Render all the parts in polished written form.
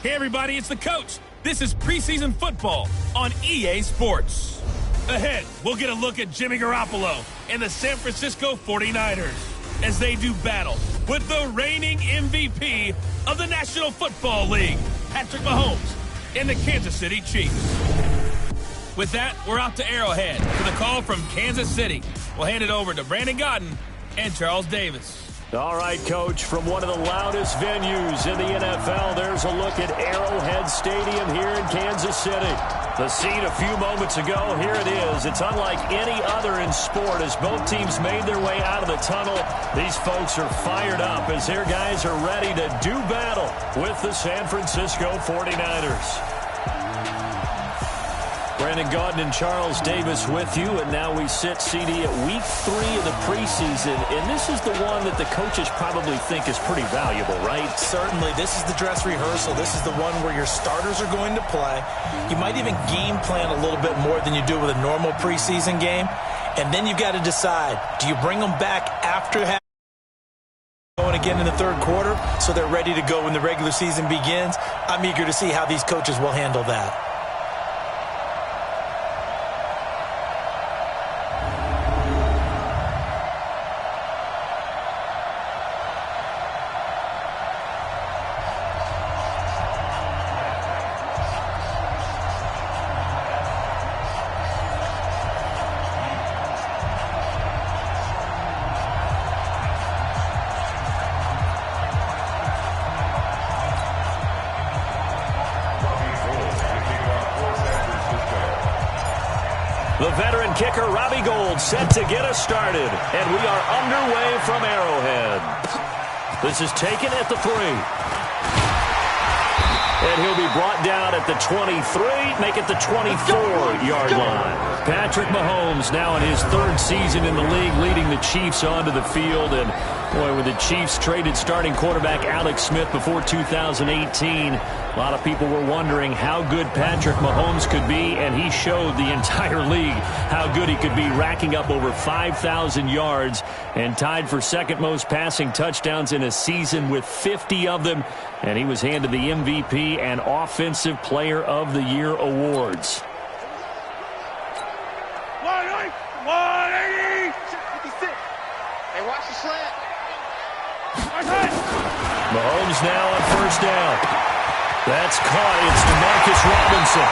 Hey everybody, it's the coach. This is preseason football on EA Sports. Ahead, we'll get a look at Jimmy Garoppolo and the San Francisco 49ers as they do battle with the reigning MVP of the National Football League, Patrick Mahomes, and the Kansas City Chiefs. With that, we're out to Arrowhead for the call from Kansas City. We'll hand it over to Brandon Godden and Charles Davis. All right, Coach, from one of the loudest venues in the NFL, there's a look at Arrowhead Stadium here in Kansas City. The scene a few moments ago, here it is. It's unlike any other in sport as both teams made their way out of the tunnel. These folks are fired up as their guys are ready to do battle with the San Francisco 49ers. Brandon Gaudin and Charles Davis with you, and now we sit, CD, at week 3 of the preseason, and this is the one that the coaches probably think is pretty valuable, right? Certainly. This is the dress rehearsal. This is the one where your starters are going to play. You might even game plan a little bit more than you do with a normal preseason game, and then you've got to decide, do you bring them back after going again in the third quarter so they're ready to go when the regular season begins? I'm eager to see how these coaches will handle that. The veteran kicker, Robbie Gould, set to get us started. And we are underway from Arrowhead. This is taken at the 3. And he'll be brought down at the 23, make it the 24-yard line. Patrick Mahomes now in his 3rd season in the league, leading the Chiefs onto the field. And, boy, when the Chiefs traded starting quarterback Alex Smith before 2018, a lot of people were wondering how good Patrick Mahomes could be, and he showed the entire league how good he could be, racking up over 5,000 yards and tied for second most passing touchdowns in a season with 50 of them. And he was handed the MVP and Offensive Player of the Year awards. 180! 56. Hey, watch the slant. Mahomes now on first down. That's caught. It's DeMarcus Robinson.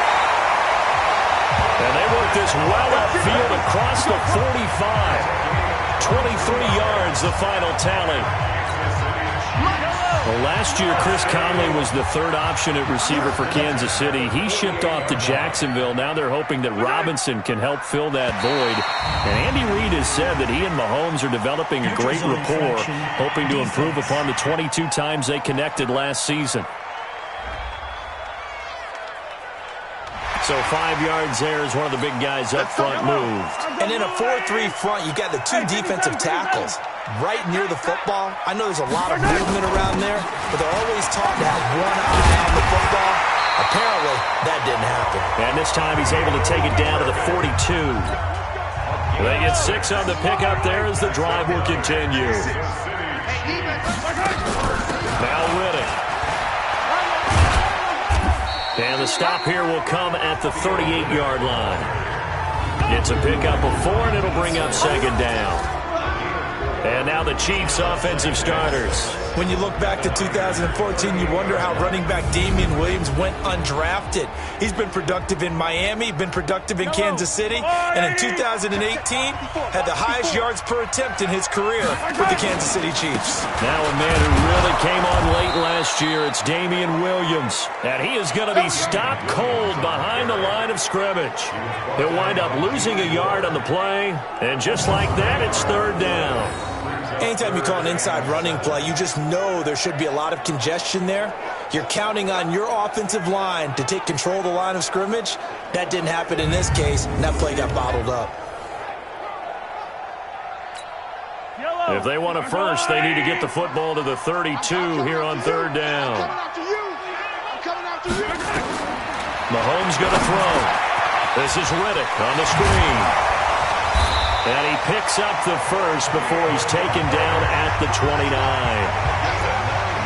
And they work this well upfield across the 45. 23 yards, the final tally. Well, last year, Chris Conley was the 3rd option at receiver for Kansas City. He shipped off to Jacksonville. Now they're hoping that Robinson can help fill that void. And Andy Reid has said that he and Mahomes are developing a great rapport, hoping to improve upon the 22 times they connected last season. So 5 yards there as one of the big guys up front moved. And in a 4-3 front, you got the 2 defensive tackles right near the football. I know there's a lot of movement around there, but they're always taught to have one eye on the football. Apparently, that didn't happen. And this time he's able to take it down to the 42. They get 6 on the pickup there as the drive will continue. Now Riddick. And the stop here will come at the 38-yard line. Gets a pickup of 4, and it'll bring up second down. And now the Chiefs' offensive starters. When you look back to 2014, you wonder how running back Damian Williams went undrafted. He's been productive in Miami, been productive in Kansas City, and in 2018 had the highest yards per attempt in his career with the Kansas City Chiefs. Now a man who really came on late last year, it's Damian Williams. And he is going to be stopped cold behind the line of scrimmage. He'll wind up losing a yard on the play, and just like that, it's 3rd down. Anytime you call an inside running play, you just know there should be a lot of congestion there. You're counting on your offensive line to take control of the line of scrimmage. That didn't happen in this case, and that play got bottled up. If they want a first, they need to get the football to the 32 here on 3rd down. Mahomes going to throw. This is Riddick on the screen. And he picks up the first before he's taken down at the 29.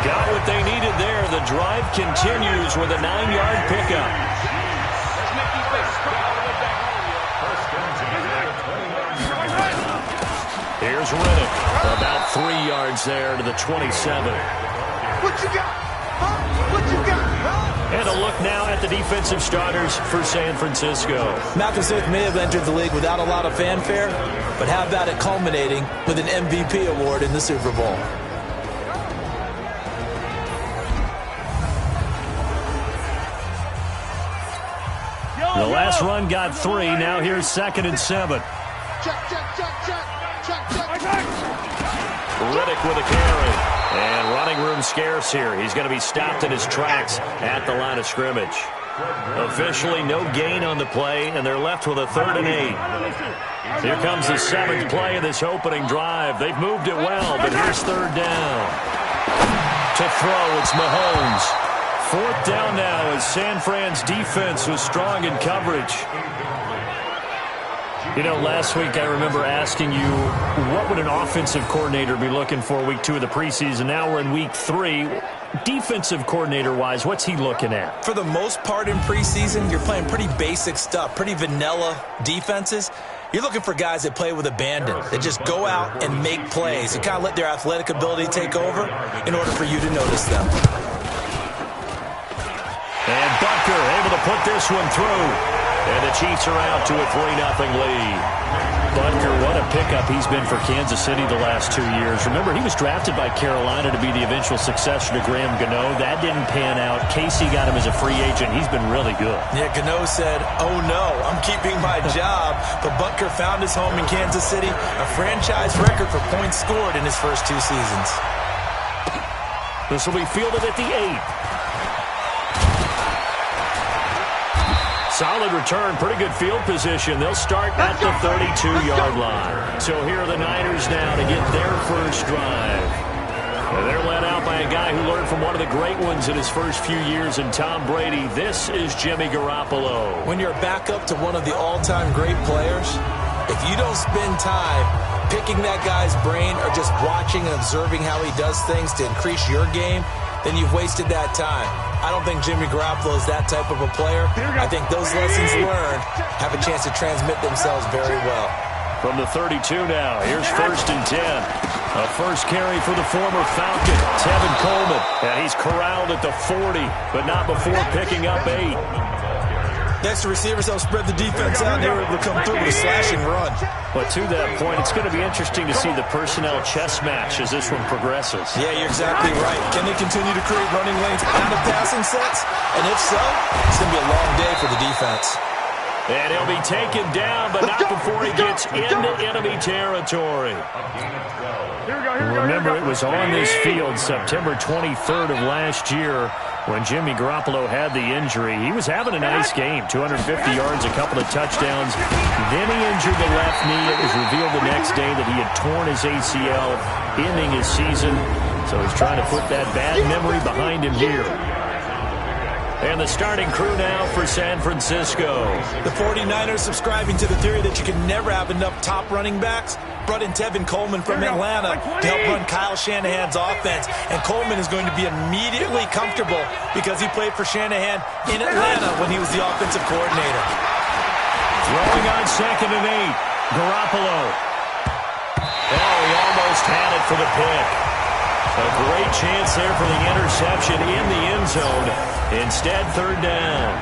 Got what they needed there. The drive continues with a 9-yard pickup. Here's Riddick. About 3 yards there to the 27. What you got? Huh? What you got? Huh? And a look now at the defensive starters for San Francisco. Malcolm Smith may have entered the league without a lot of fanfare, but how about it culminating with an MVP award in the Super Bowl? The last run got 3. Now here's 2nd and 7. Riddick with a carry. And running room scarce here. He's going to be stopped in his tracks at the line of scrimmage. Officially no gain on the play, and they're left with a 3rd and 8. Here comes the 7th play of this opening drive. They've moved it well, but here's 3rd down. To throw, it's Mahomes. 4th down now as San Fran's defense was strong in coverage. You know, last week I remember asking you, what would an offensive coordinator be looking for week 2 of the preseason? Now we're in week 3. Defensive coordinator-wise, what's he looking at? For the most part in preseason, you're playing pretty basic stuff, pretty vanilla defenses. You're looking for guys that play with abandon, that just go out and make plays, and kind of let their athletic ability take over in order for you to notice them. And Butker able to put this one through. And the Chiefs are out to a 3-0 lead. Butker, what a pickup he's been for Kansas City the last 2 years. Remember, he was drafted by Carolina to be the eventual successor to Graham Gano. That didn't pan out. Casey got him as a free agent. He's been really good. Yeah, Gano said, oh no, I'm keeping my job. But Butker found his home in Kansas City, a franchise record for points scored in his first 2 seasons. This will be fielded at the 8. Solid return, pretty good field position. They'll start at the 32-yard line. So here are the Niners now to get their first drive. And they're led out by a guy who learned from one of the great ones in his first few years in Tom Brady. This is Jimmy Garoppolo. When you're back up to one of the all-time great players, if you don't spend time picking that guy's brain or just watching and observing how he does things to increase your game, then you've wasted that time. I don't think Jimmy Garoppolo is that type of a player. I think those lessons learned have a chance to transmit themselves very well. From the 32 now, here's 1st and 10. A first carry for the former Falcon, Tevin Coleman. And he's corralled at the 40, but not before picking up 8. Next, the receivers help spread the defense out, and they were able to come through with a slashing run. But to that point, it's going to be interesting to see the personnel chess match as this one progresses. Yeah, you're exactly right. Can they continue to create running lanes out of passing sets? And if so, it's going to be a long day for the defense. And he'll be taken down, but not before he gets into enemy territory. Remember, it was on this field September 23rd of last year when Jimmy Garoppolo had the injury. He was having a nice game, 250 yards, a couple of touchdowns. Then he injured the left knee. It was revealed the next day that he had torn his ACL, ending his season. So he's trying to put that bad memory behind him here. And the starting crew now for San Francisco. The 49ers subscribing to the theory that you can never have enough top running backs. Brought in Tevin Coleman from Atlanta to help run Kyle Shanahan's offense. And Coleman is going to be immediately comfortable because he played for Shanahan in Atlanta when he was the offensive coordinator. Throwing on 2nd and 8. Garoppolo. Oh, he almost had it for the pick. A great chance there for the interception in the end zone. Instead, 3rd down.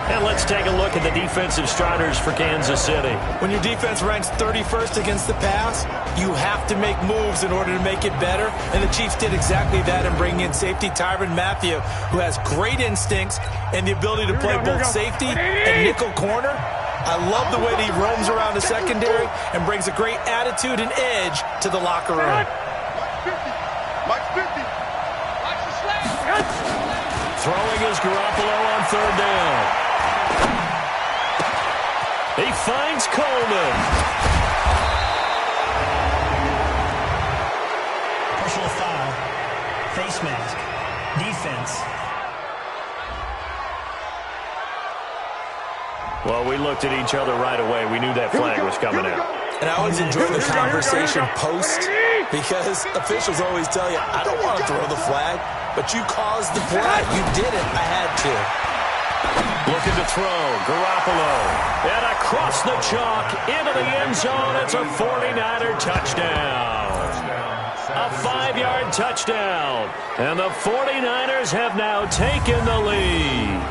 And let's take a look at the defensive starters for Kansas City. When your defense ranks 31st against the pass, you have to make moves in order to make it better. And the Chiefs did exactly that in bringing in safety Tyrann Mathieu, who has great instincts and the ability to play both safety and nickel corner. I love the way that he roams around the secondary and brings a great attitude and edge to the locker room. Throwing is Garoppolo on 3rd down. He finds Coleman. Personal foul, face mask, defense. Well, we looked at each other right away. We knew that flag was coming out. And I always enjoy the conversation post Because officials always tell you, I don't want to throw the flag, but you caused the play. You did it. I had to. Looking to throw, Garoppolo. And across the chalk, into the end zone. It's a 49er touchdown. A 5-yard touchdown. And the 49ers have now taken the lead.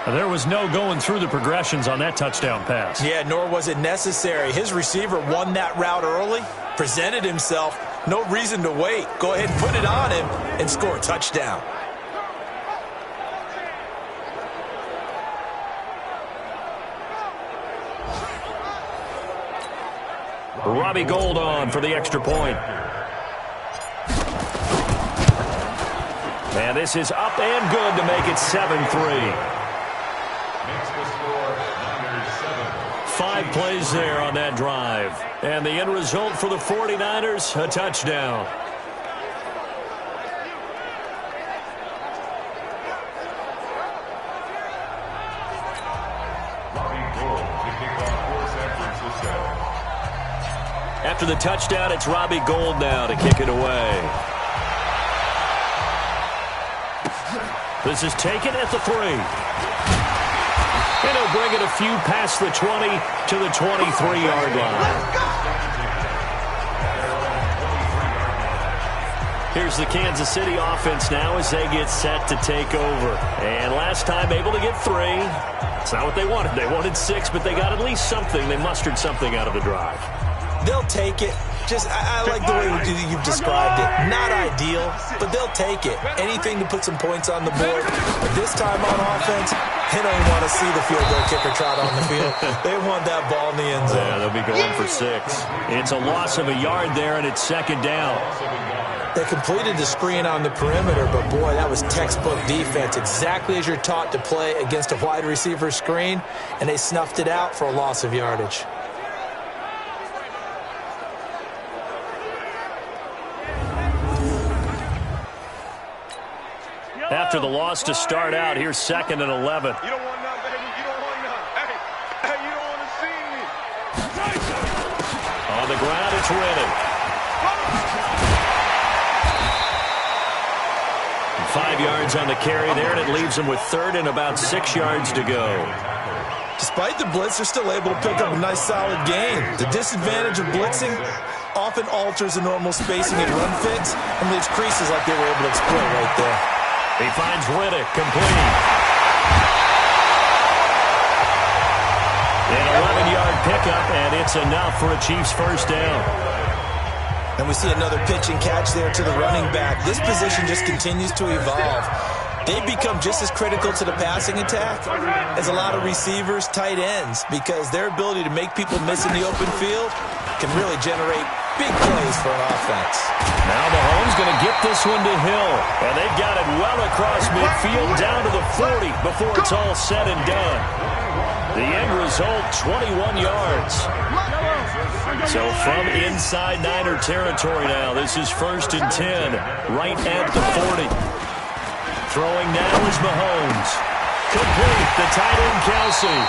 There was no going through the progressions on that touchdown pass. Yeah, nor was it necessary. His receiver won that route early, presented himself. No reason to wait. Go ahead and put it on him and score a touchdown. Robbie Gould on for the extra point. And this is up and good to make it 7-3. 5 plays there on that drive. And the end result for the 49ers, a touchdown. After the touchdown, it's Robbie Gould now to kick it away. This is taken at the 3. And he'll bring it a few past the 20 to the 23-yard line. Here's the Kansas City offense now as they get set to take over. And last time able to get 3. It's not what they wanted. They wanted 6, but they got at least something. They mustered something out of the drive. They'll take it. I like the way you've described it. Not ideal, but they'll take it. Anything to put some points on the board. But this time on offense, they don't want to see the field goal kicker trot on the field. They want that ball in the end zone. Yeah, they'll be going for 6. It's a loss of a yard there, and it's second down. They completed the screen on the perimeter, but boy, that was textbook defense. Exactly as you're taught to play against a wide receiver screen, and they snuffed it out for a loss of yardage. After the loss to start out, here's 2nd and 11. You don't want none, baby. You don't want none. Hey, you don't want to see me. On the ground, it's Rennie. 5 yards on the carry there, and it leaves them with 3rd and about 6 yards to go. Despite the blitz, they're still able to pick up a nice, solid gain. The disadvantage of blitzing often alters the normal spacing and run fits and leaves creases like they were able to exploit right there. He finds Riddick complete. An 11-yard pickup, and it's enough for a Chiefs first down. And we see another pitch and catch there to the running back. This position just continues to evolve. They've become just as critical to the passing attack as a lot of receivers, tight ends, because their ability to make people miss in the open field can really generate big plays for an offense. Now Mahomes going to get this one to Hill, and they've got it well across midfield down to the 40 before it's all said and done. The end result, 21 yards. So from inside Niner territory now, this is 1st and 10, right at the 40. Throwing now is Mahomes. Complete, the tight end Kelsey.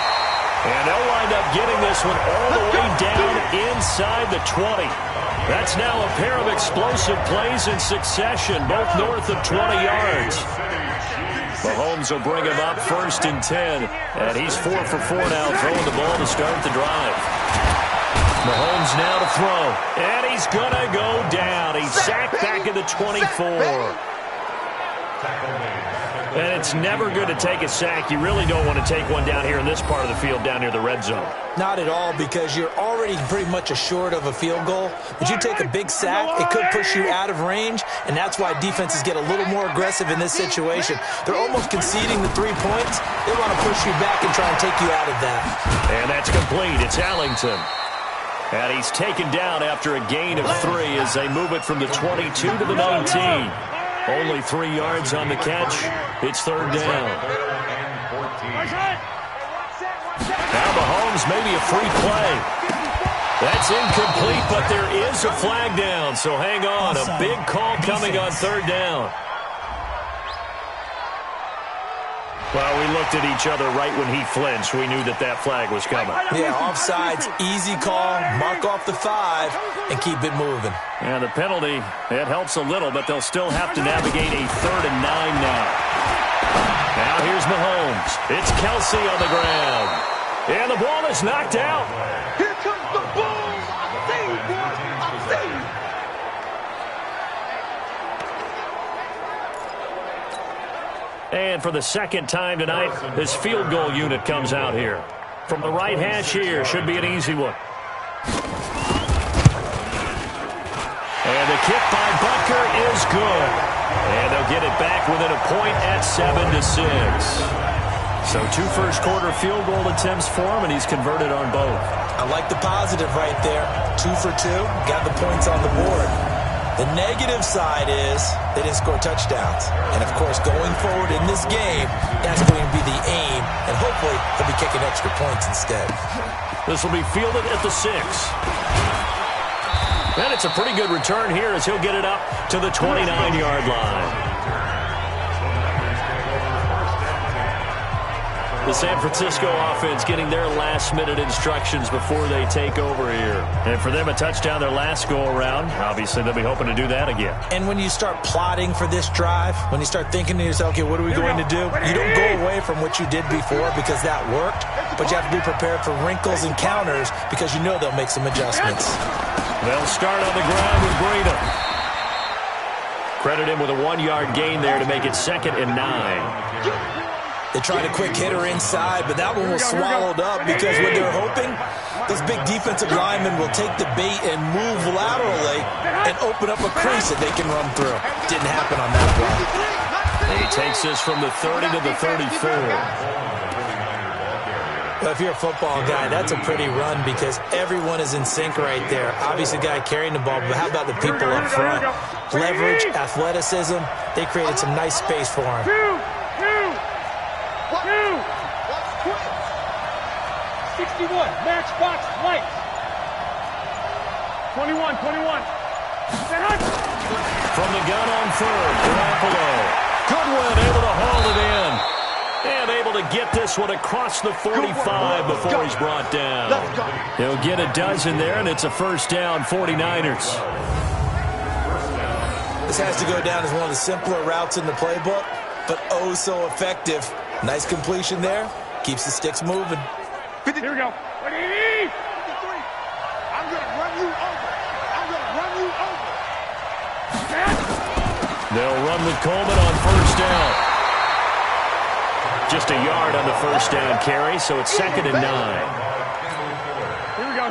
And they'll wind up getting this one all the way down inside the 20. That's now a pair of explosive plays in succession, both north of 20 yards. Mahomes will bring him up 1st and 10. And he's 4 for 4 now, throwing the ball to start the drive. Mahomes now to throw. And he's going to go down. He's sacked back at the 24. And it's never good to take a sack. You really don't want to take one down here in this part of the field, down near the red zone. Not at all, because you're already pretty much assured of a field goal. But you take a big sack, it could push you out of range, and that's why defenses get a little more aggressive in this situation. They're almost conceding the 3 points. They want to push you back and try and take you out of that. And that's complete. It's Allington. And he's taken down after a gain of 3 as they move it from the 22 to the 19. Only 3 yards on the catch. It's 3rd down. Now Mahomes, maybe a free play. That's incomplete, but there is a flag down. So hang on. A big call coming on 3rd down. Well, we looked at each other right when he flinched. We knew that that flag was coming. Yeah, offsides, easy call, mark off the 5, and keep it moving. And the penalty, it helps a little, but they'll still have to navigate a 3rd and 9 now. Now here's Mahomes. It's Kelsey on the ground. And the ball is knocked out. Here comes the Bulls. I see you, boy. I see you. And for the second time tonight, this field goal unit comes out here. From the right hash here, should be an easy one. And the kick by Butker is good. And they'll get it back within a point at 7-6. So 2 first-quarter field goal attempts for him, and he's converted on both. I like the positive right there. 2 for 2, got the points on the board. The negative side is they didn't score touchdowns. And, of course, going forward in this game, that's going to be the aim. And hopefully he'll be kicking extra points instead. This will be fielded at the 6. And it's a pretty good return here as he'll get it up to the 29-yard line. The San Francisco offense getting their last-minute instructions before they take over here. And for them, a touchdown their last go-around. Obviously, they'll be hoping to do that again. And when you start plotting for this drive, when you start thinking to yourself, okay, what are we going to do? You don't go away from what you did before because that worked, but you have to be prepared for wrinkles and counters because you know they'll make some adjustments. They'll start on the ground with Breida. Credit him with a 1-yard gain there to make it 2nd and 9. They tried a quick hitter inside, but that one was swallowed up because what they're hoping, those big defensive linemen will take the bait and move laterally and open up a crease that they can run through. Didn't happen on that play. He takes this from the 30 to the 34. Well, if you're a football guy, that's a pretty run because everyone is in sync right there. Obviously, the guy carrying the ball, but how about the people up front? Leverage, athleticism, they created some nice space for him. 61, matchbox lights. 21. From the gun on 3rd, Garoppolo. Goodwin able to haul it in. And able to get this one across the 45 before he's brought down. He'll get a dozen there, and it's a first down, 49ers. This has to go down as one of the simpler routes in the playbook, but oh so effective. Nice completion there. Keeps the sticks moving. Here we go. What do you need? 53. I'm going to run you over. They'll run with Coleman on first down. Just a yard on the first down carry, so it's 2nd and 9.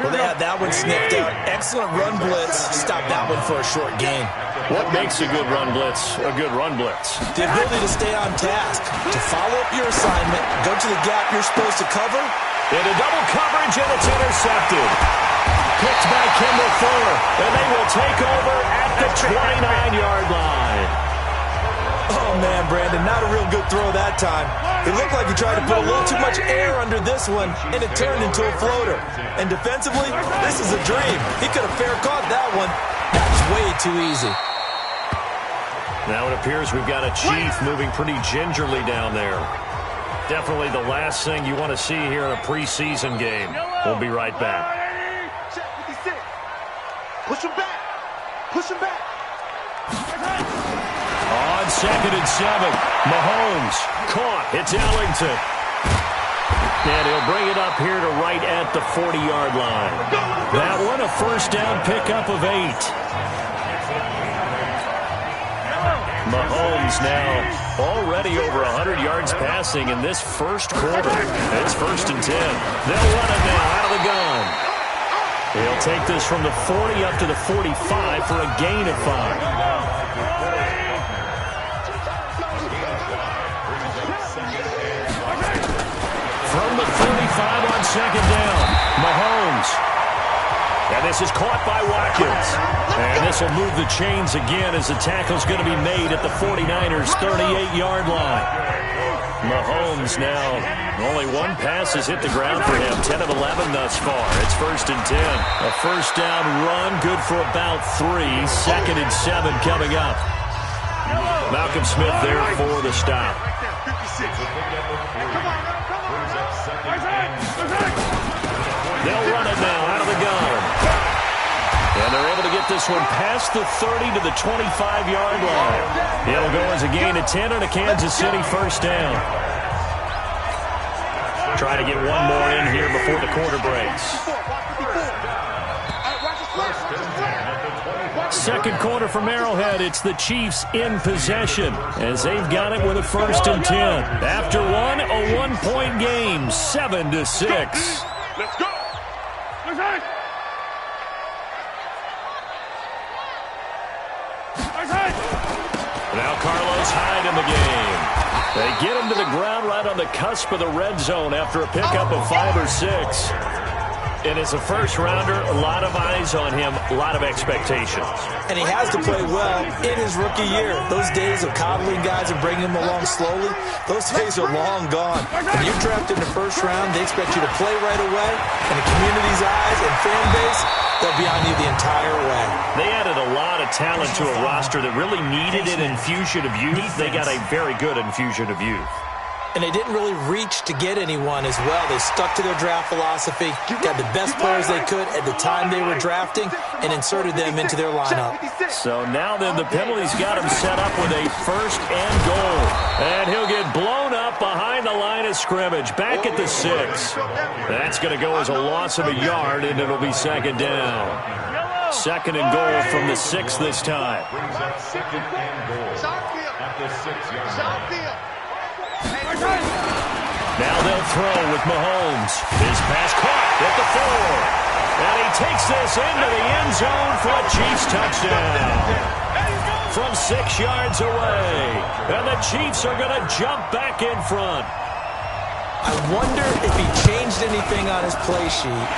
Well, they had that one sniffed out. Excellent run blitz. Stop that one for a short gain. What makes a good run blitz a good run blitz? The ability to stay on task, to follow up your assignment, go to the gap you're supposed to cover. Into double coverage, and it's intercepted. Picked by Kendall Fuller, and they will take over at the 29-yard line. Oh, man, Brandon, not a real good throw that time. It looked like he tried to put a little too much air under this one, and it turned into a floater. And defensively, this is a dream. He could have fair caught that one. That's way too easy. Now it appears we've got a Chief moving pretty gingerly down there. Definitely the last thing you want to see here in a preseason game. We'll be right back. Check 56. Push him back. On 2nd and 7, Mahomes caught. It's Ellington. And he'll bring it up here to right at the 40-yard line. That one a first down pickup of 8. Mahomes now already over 100 yards passing in this first quarter. It's 1st and 10. They'll run it now out of the gun. He'll take this from the 40 up to the 45 for a gain of 5. From the 35 on 2nd down, Mahomes. And this is caught by Watkins. And this will move the chains again as the tackle's going to be made at the 49ers' 38-yard line. Mahomes now, only one pass has hit the ground for him. 10 of 11 thus far. It's 1st and 10. A first down run, good for about 3. 2nd and 7 coming up. Malcolm Smith there for the stop. They'll run it now out of the gun. And they're able to get this one past the 30 to the 25-yard line. It'll go as a gain of 10 and a Kansas City first down. Try to get one more in here before the quarter breaks. Second quarter from Arrowhead. It's the Chiefs in possession as they've got it with a 1st and 10. After one, a one-point game, 7-6. Let's go. Now Carlos Hyde in the game. They get him to the ground right on the cusp of the red zone after a pickup of 5 or 6. And as a first-rounder, a lot of eyes on him, a lot of expectations. And he has to play well in his rookie year. Those days of coddling guys and bringing them along slowly, those days are long gone. When you're drafted in the first round, they expect you to play right away. And the community's eyes and fan base, they'll be on you the entire way. They added a lot of talent to a roster that really needed an infusion of youth. They got a very good infusion of youth. And they didn't really reach to get anyone as well. They stuck to their draft philosophy, got the best players they could at the time they were drafting, and inserted them into their lineup. So now then, the penalties got him set up with a 1st and goal. And he'll get blown up behind the line of scrimmage, back at the 6. That's going to go as a loss of a yard, and it'll be 2nd down. 2nd and goal from the 6 this time. Now they'll throw with Mahomes. His pass caught at the 4. And he takes this into the end zone for a Chiefs touchdown. From 6 yards away. And the Chiefs are going to jump back in front. I wonder if he changed anything on his play sheet,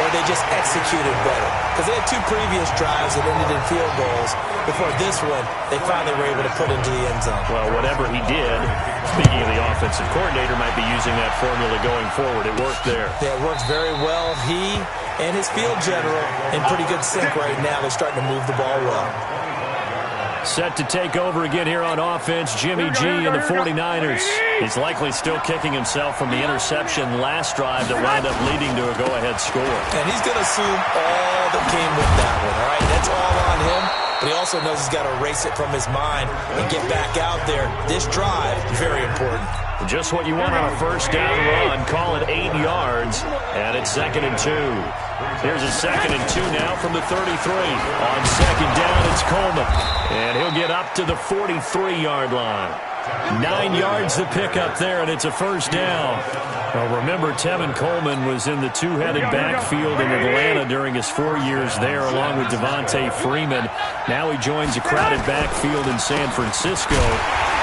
or they just executed better. Because they had 2 previous drives that ended in field goals. Before this one, they finally were able to put into the end zone. Well, whatever he did, speaking of the offensive coordinator, might be using that formula going forward. It worked there. Yeah, it works very well. He and his field general in pretty good sync right now. They're starting to move the ball well. Set to take over again here on offense, Jimmy G and the 49ers. He's likely still kicking himself from the interception last drive that wound up leading to a go-ahead score. And he's going to assume all that came with that one, all right? That's all on him. But he also knows he's got to erase it from his mind and get back out there. This drive, very important. Just what you want on a 1st down run. Call it 8 yards, and it's 2nd and 2. Here's a 2nd and 2 now from the 33. On 2nd down, it's Coleman. And he'll get up to the 43-yard line. 9 yards to pick up there, and it's a 1st down. Well, remember, Tevin Coleman was in the two-headed backfield in Atlanta during his 4 years there, along with Devontae Freeman. Now he joins a crowded backfield in San Francisco.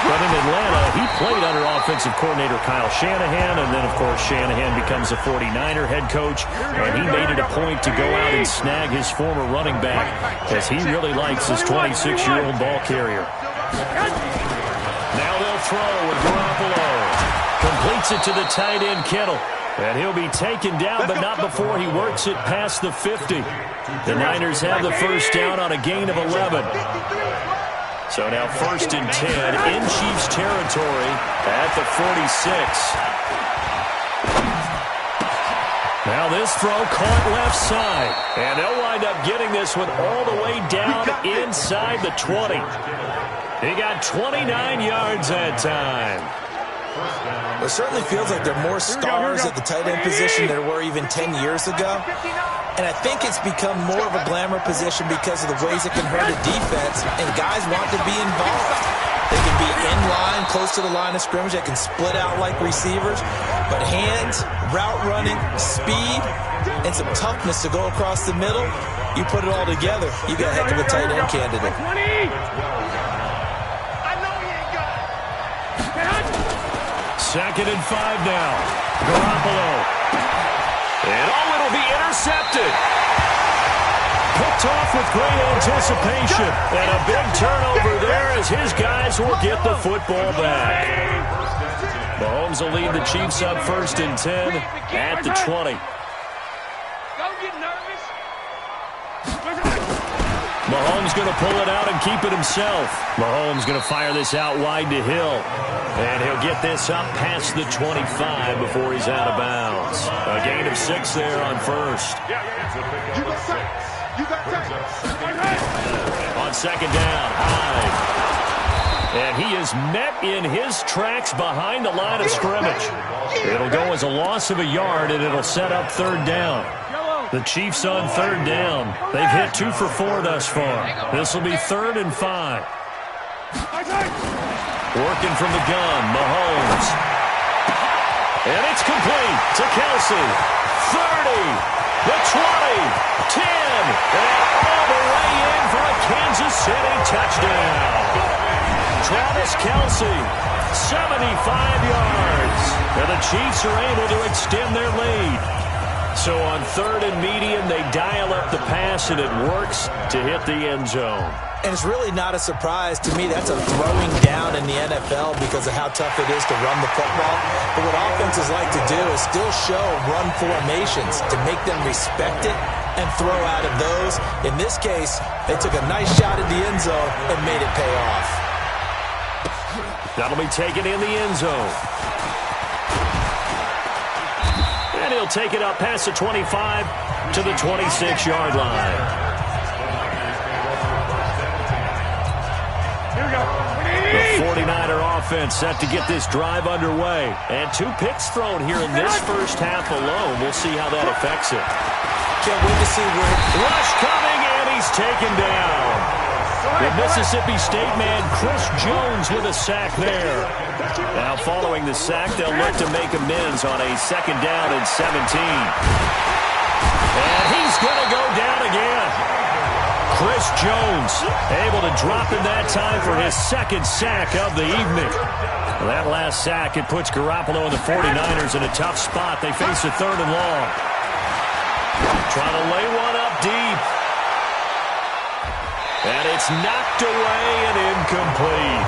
But in Atlanta, he played under offensive coordinator Kyle Shanahan, and then, of course, Shanahan becomes a 49er head coach, and he made it a point to go out and snag his former running back, as he really likes his 26-year-old ball carrier. Now they'll throw with Garoppolo. Completes it to the tight end, Kittle. And he'll be taken down, but not before he works it past the 50. The Niners have the 1st down on a gain of 11. So now 1st and 10 in Chiefs territory at the 46. Now this throw caught left side. And they'll wind up getting this one all the way down inside the 20. He got 29 yards that time. It certainly feels like there are more stars at the tight end position than there were even 10 years ago. And I think it's become more of a glamour position because of the ways it can hurt a defense, and guys want to be involved. They can be in line, close to the line of scrimmage. They can split out like receivers. But hands, route running, speed, and some toughness to go across the middle, you put it all together, you got a heck of a tight end candidate. Second and 5 now. Garoppolo. And it'll be intercepted. Picked off with great anticipation. And a big turnover there as his guys will get the football back. Mahomes will lead the Chiefs up 1st and 10 at the 20. Mahomes going to pull it out and keep it himself. Mahomes going to fire this out wide to Hill. And he'll get this up past the 25 before he's out of bounds. A gain of 6 there on first. You got time. You got time. On second down, Hyde. And he is met in his tracks behind the line of scrimmage. It'll go as a loss of a yard, and it'll set up third down. The Chiefs on third down. They've hit 2 for 4 thus far. This will be 3rd and 5. Working from the gun, Mahomes. And it's complete to Kelsey. 30, the 20, 10, and all the way in for a Kansas City touchdown. Travis Kelsey, 75 yards. And the Chiefs are able to extend their lead. So on 3rd and medium, they dial up the pass, and it works to hit the end zone. And it's really not a surprise to me. That's a throwing down in the NFL because of how tough it is to run the football. But what offenses like to do is still show run formations to make them respect it and throw out of those. In this case, they took a nice shot at the end zone and made it pay off. That'll be taken in the end zone. And he'll take it up past the 25 to the 26-yard line. The 49er offense set to get this drive underway. And 2 picks thrown here in this first half alone. We'll see how that affects it. Can't wait to see where... Rush coming, and he's taken down. The Mississippi State man, Chris Jones, with a sack there. Now following the sack, they'll look to make amends on a 2nd down and 17. And he's going to go down again. Chris Jones able to drop in that time for his 2nd sack of the evening. Well, that last sack, it puts Garoppolo and the 49ers in a tough spot. They face a 3rd and long. Trying to lay one up deep. And it's knocked away and incomplete.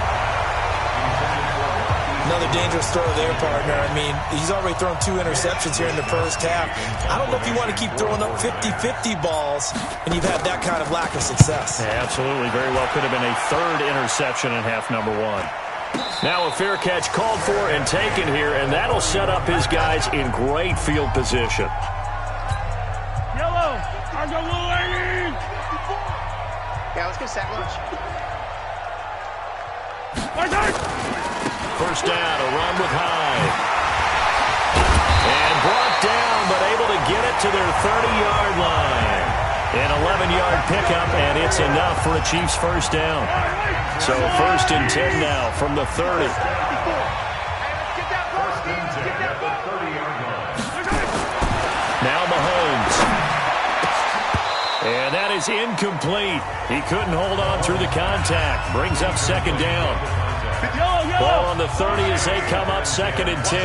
Another dangerous throw there, partner. I mean, he's already thrown 2 interceptions here in the first half. I don't know if you want to keep throwing up 50-50 balls, and you've had that kind of lack of success. Yeah, absolutely. Very well could have been a 3rd interception in half number 1. Now a fair catch called for and taken here, and that'll set up his guys in great field position. Yellow, I go little lady. Yeah, let's get sack lunch. First down, a run with Hyde. And brought down, but able to get it to their 30-yard line. An 11-yard pickup, and it's enough for a Chiefs first down. So 1st and 10 now from the 30. Now Mahomes. And that is incomplete. He couldn't hold on through the contact. Brings up 2nd down. Ball on the 30 as they come up 2nd and 10.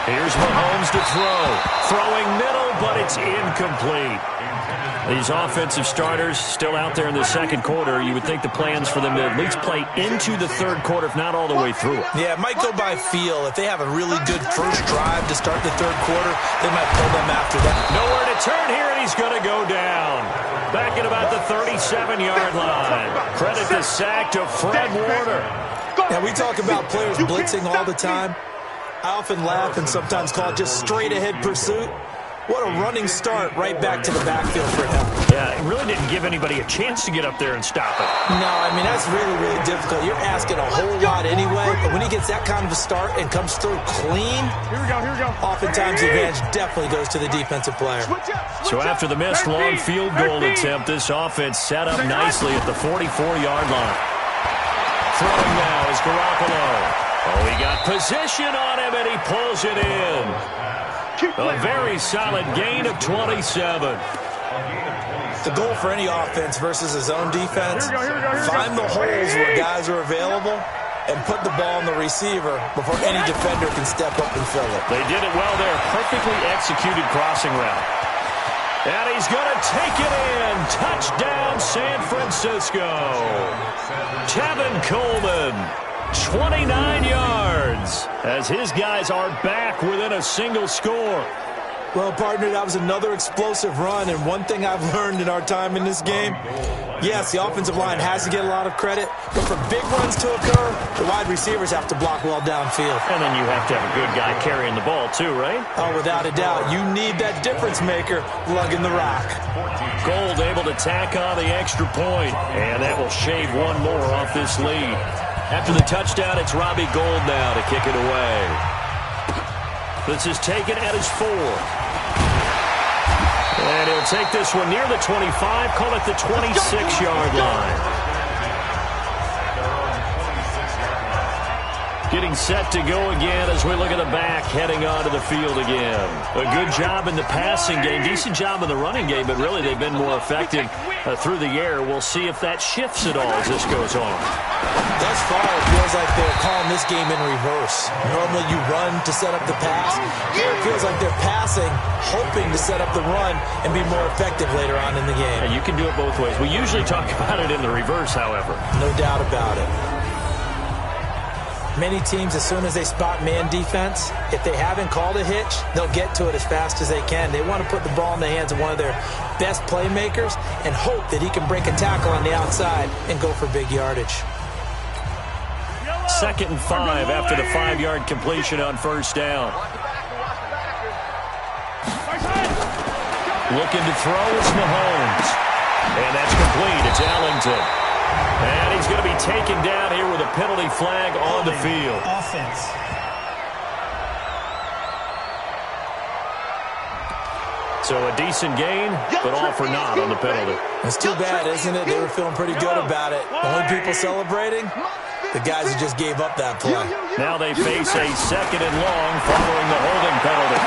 Here's Mahomes to throw. Throwing middle, but it's incomplete. These offensive starters still out there in the 2nd quarter. You would think the plans for them to at least play into the 3rd quarter, if not all the way through. Yeah, it might go by feel. If they have a really good first drive to start the 3rd quarter, they might pull them after that. Nowhere to turn here, and he's going to go down. Back at about the 37-yard line. Credit the sack to Fred Warner. Now, we talk about players blitzing all the time. I often laugh and sometimes call it just straight-ahead pursuit. What a running start right back to the backfield for him. Yeah, it really didn't give anybody a chance to get up there and stop it. No, I mean, that's really, really difficult. You're asking a whole lot anyway, but when he gets that kind of a start and comes through clean, Here we go. oftentimes the advantage definitely goes to the defensive player. So after the missed long field goal attempt, this offense set up nicely at the 44-yard line. Throwing now is Garoppolo. Oh, he got position on him, and he pulls it in. A very solid gain of 27. The goal for any offense versus his own defense, find the holes where guys are available and put the ball on the receiver before any defender can step up and fill it. They did it well there. Perfectly executed crossing route. And he's going to take it in. Touchdown, San Francisco. Tevin Coleman. 29 yards as his guys are back within a single score. Well, partner, that was another explosive run, and one thing I've learned in our time in this game, yes, the offensive line has to get a lot of credit, but for big runs to occur, the wide receivers have to block well downfield. And then you have to have a good guy carrying the ball too, right? Oh, without a doubt. You need that difference maker lugging the rock. Gold able to tack on the extra point, and that will shave one more off this lead. After the touchdown, it's Robbie Gould now to kick it away. This is taken at his 4. And he'll take this one near the 25, call it the 26-yard line. Getting set to go again as we look at the back, heading onto the field again. A good job in the passing game, decent job in the running game, but really they've been more effective through the air. We'll see if that shifts at all as this goes on. Thus far, it feels like they're calling this game in reverse. Normally you run to set up the pass. Here it feels like they're passing, hoping to set up the run and be more effective later on in the game. And you can do it both ways. We usually talk about it in the reverse, however. No doubt about it. Many teams, as soon as they spot man defense, if they haven't called a hitch, they'll get to it as fast as they can. They want to put the ball in the hands of one of their best playmakers and hope that he can break a tackle on the outside and go for big yardage. 2nd and 5 after the 5-yard completion on first down. Looking to throw is Mahomes. And that's complete. It's Ellington. And he's going to be taken down here with a penalty flag on the field. Offense. So a decent gain, but all for naught on the penalty. It's too bad, isn't it? They were feeling pretty good about it. The only people celebrating, the guys who just gave up that play. Now they face a 2nd and long following the holding penalty.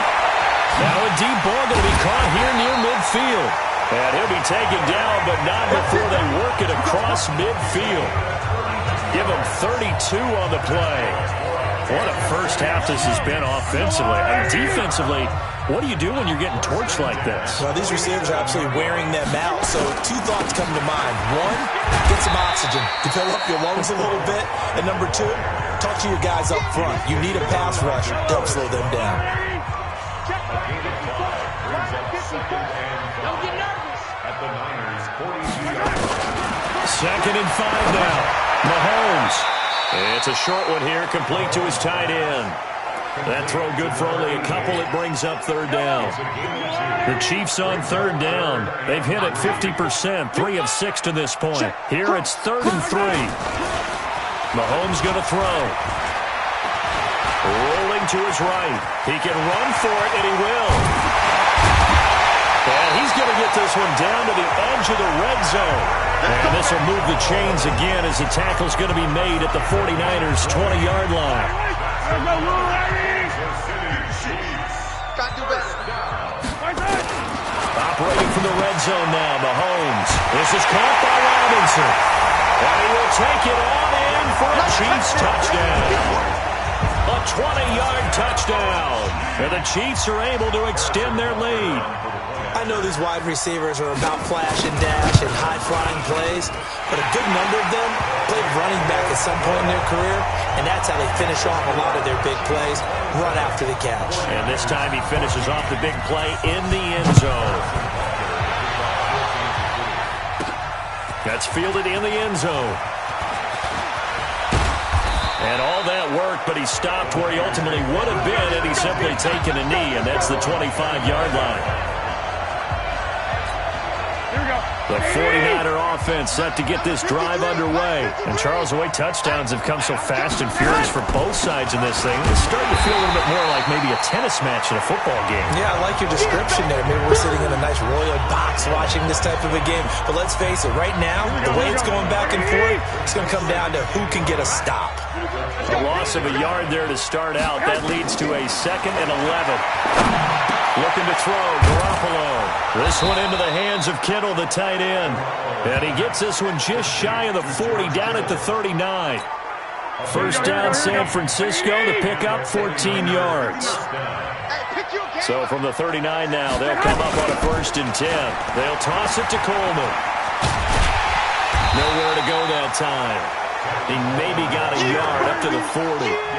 Now a deep ball going to be caught here near midfield. And he'll be taken down, but not before they work it across midfield. Give him 32 on the play. What a first half this has been offensively. And defensively, what do you do when you're getting torched like this? Well, these receivers are absolutely wearing them out. So 2 thoughts come to mind. 1, get some oxygen to fill up your lungs a little bit. And number 2, talk to your guys up front. You need a pass rush to help slow them down. Second and 5 now. Mahomes. It's a short one here, complete to his tight end. That throw good for only a couple. It brings up 3rd down. The Chiefs on 3rd down. They've hit it 50%, 3 of 6 to this point. Here it's 3rd and 3. Mahomes going to throw. Rolling to his right. He can run for it, and he will. And he's going to get this one down to the edge of the red zone. And this will move the chains again as the tackle's going to be made at the 49ers' 20-yard line. Operating from the red zone now, Mahomes. This is caught by Robinson. And he will take it on in for a Chiefs touchdown. A 20-yard touchdown. And the Chiefs are able to extend their lead. I know these wide receivers are about flash and dash and high-flying plays, but a good number of them played running back at some point in their career, and that's how they finish off a lot of their big plays, run after the catch. And this time he finishes off the big play in the end zone. That's fielded in the end zone. And all that worked, but he stopped where he ultimately would have been had he simply taken a knee, and that's the 25-yard line. The 49er offense set to get this drive underway. And Charles, the way touchdowns have come so fast and furious for both sides in this thing, it's starting to feel a little bit more like maybe a tennis match in a football game. Yeah, I like your description there. Maybe we're sitting in a nice royal box watching this type of a game. But let's face it, right now, the way it's going back and forth, it's going to come down to who can get a stop. A loss of a yard there to start out. That leads to a 2nd and 11. Looking to throw, Garoppolo. This one into the hands of Kittle, the tight end. And he gets this one just shy of the 40, down at the 39. First down, San Francisco, the pickup, 14 yards. So from the 39 now, they'll come up on a 1st and 10. They'll toss it to Coleman. Nowhere to go that time. He maybe got a yard up to the 40.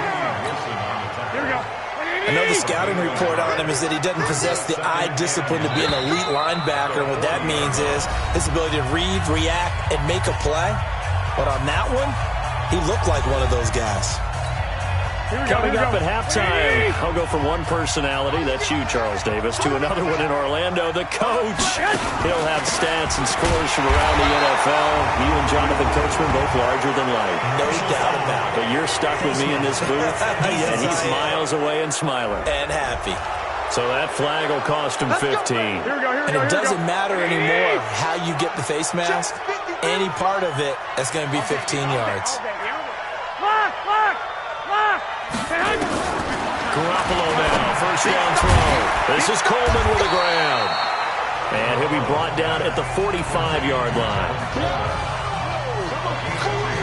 I know the scouting report on him is that he doesn't possess the eye discipline to be an elite linebacker. And what that means is his ability to read, react, and make a play. But on that one, he looked like one of those guys. Coming up at halftime, I'll go from one personality, that's you, Charles Davis, to another one in Orlando, the coach. He'll have stats and scores from around the NFL. You and Jonathan Coachman both larger than life. No doubt about it. But you're stuck with me in this booth, and he's miles away and smiling. And happy. So that flag will cost him 15. And it doesn't matter anymore how you get the face mask. Any part of it is going to be 15 yards. Garoppolo now, first down throw. This is Coleman with the ground. And he'll be brought down at the 45-yard line.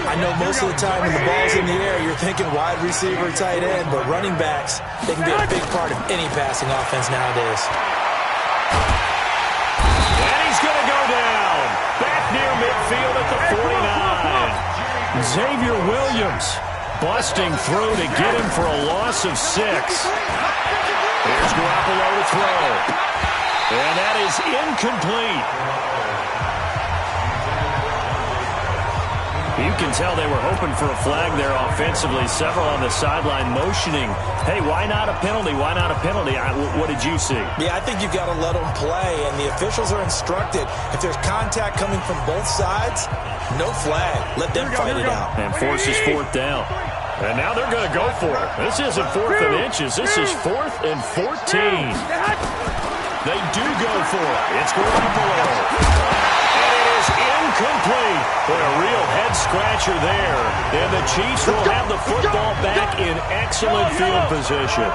I know most of the time when the ball's in the air, you're thinking wide receiver, tight end, but running backs, they can be a big part of any passing offense nowadays. And he's going to go down. Back near midfield at the 49. Xavier Williams busting through to get him for a loss of 6. Here's Garoppolo to throw. And that is incomplete. You can tell they were hoping for a flag there offensively. Several on the sideline motioning. Hey, why not a penalty? Why not a penalty? What did you see? Yeah, I think you've got to let them play, and the officials are instructed. If there's contact coming from both sides, no flag. Let them fight it out. And forces 4th down. And now they're going to go for it. This isn't 4th and inches. This is 4th and 14. They do go for it. It's Garoppolo. And it is incomplete. But a real head-scratcher there. And the Chiefs will have the football back in excellent field position.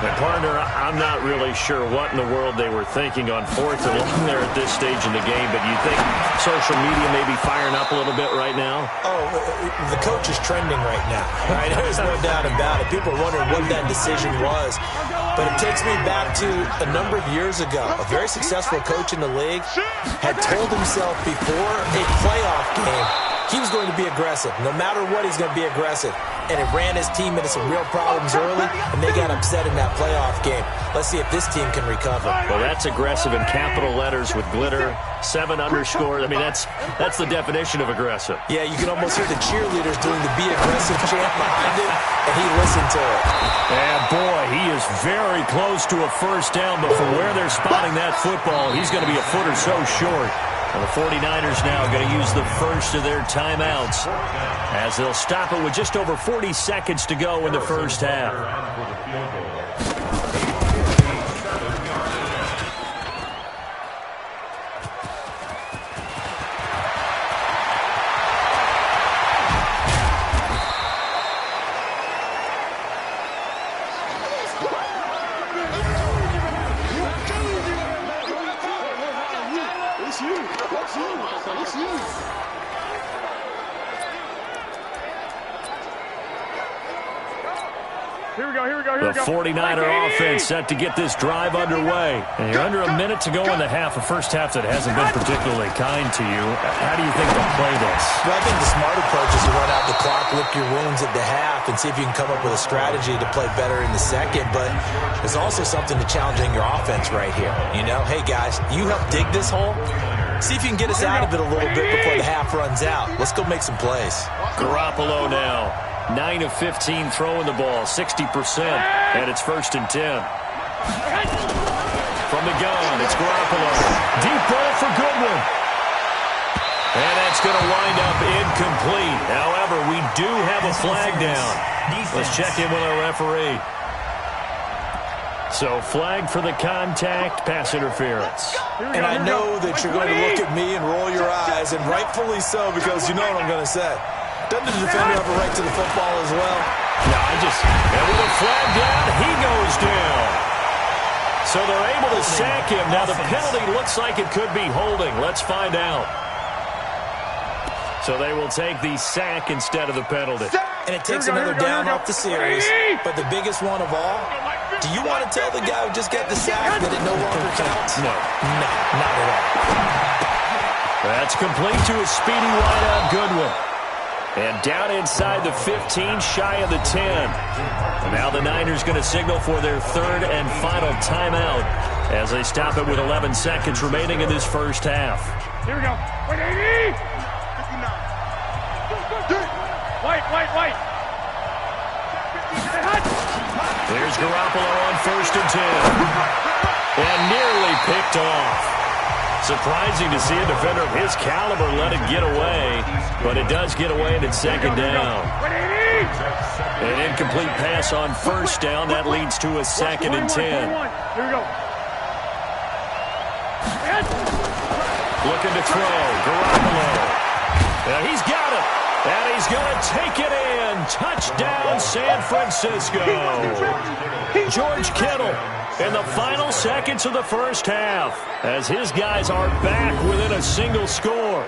And, partner, I'm not really sure what in the world they were thinking on 4th and long there at this stage in the game, but you think social media may be firing up a little bit right now? Oh, the coach is trending right now. Right? There's no doubt about it. People are wondering what that decision was. But it takes me back to a number of years ago. A very successful coach in the league had told himself before a playoff game he was going to be aggressive. No matter what, he's going to be aggressive. And it ran his team into some real problems early, and they got upset in that playoff game. Let's see if this team can recover. Well, that's aggressive in capital letters with glitter, 7 underscores. I mean, that's the definition of aggressive. Yeah, you can almost hear the cheerleaders doing the be aggressive chant behind him, and he listened to it. And, boy, he is very close to a first down, but from where they're spotting that football, he's going to be a foot or so short. And the 49ers now going to use the first of their timeouts as they'll stop it with just over 40 seconds to go in the first half. The 49er offense set to get this drive underway. And you're under a minute to go in the half, a first half that hasn't been particularly kind to you. How do you think they'll play this? Well, I think the smart approach is to run out the clock, lick your wounds at the half, and see if you can come up with a strategy to play better in the second. But there's also something to challenging your offense right here. You know, hey, guys, you help dig this hole. See if you can get us out of it a little bit before the half runs out. Let's go make some plays. Garoppolo now. 9 of 15 throwing the ball, 60%, and it's 1st and 10. From the gun, it's Garoppolo. Deep ball for Goodwin. And that's going to wind up incomplete. However, we do have a flag down. Let's check in with our referee. So, flag for the contact, pass interference. And I know that you're going to look at me and roll your eyes, and rightfully so, because you know what I'm going to say. Doesn't the defender have a right to the football as well? No, and with a flag down, he goes down. So they're able to sack him. Now the penalty looks like it could be holding. Let's find out. So they will take the sack instead of the penalty. And it takes another down off the series. But the biggest one of all, do you want to tell the guy who just got the sack that it no longer counts? No. No, not at all. That's complete to a speedy wideout Goodwin. And down inside the 15, shy of the 10. And now the Niners going to signal for their third and final timeout as they stop it with 11 seconds remaining in this first half. Here we go. Wait, 80! 59. White. There's Garoppolo on 1st and 10. And nearly picked off. Surprising to see a defender of his caliber let it get away, but it does get away and it's second down. An incomplete pass on 1st down. That leads to a 2nd and 10. Here we go. Looking to throw. Garoppolo. He's got it. And he's going to take it in. Touchdown, San Francisco. George Kittle in the final seconds of the first half as his guys are back within a single score.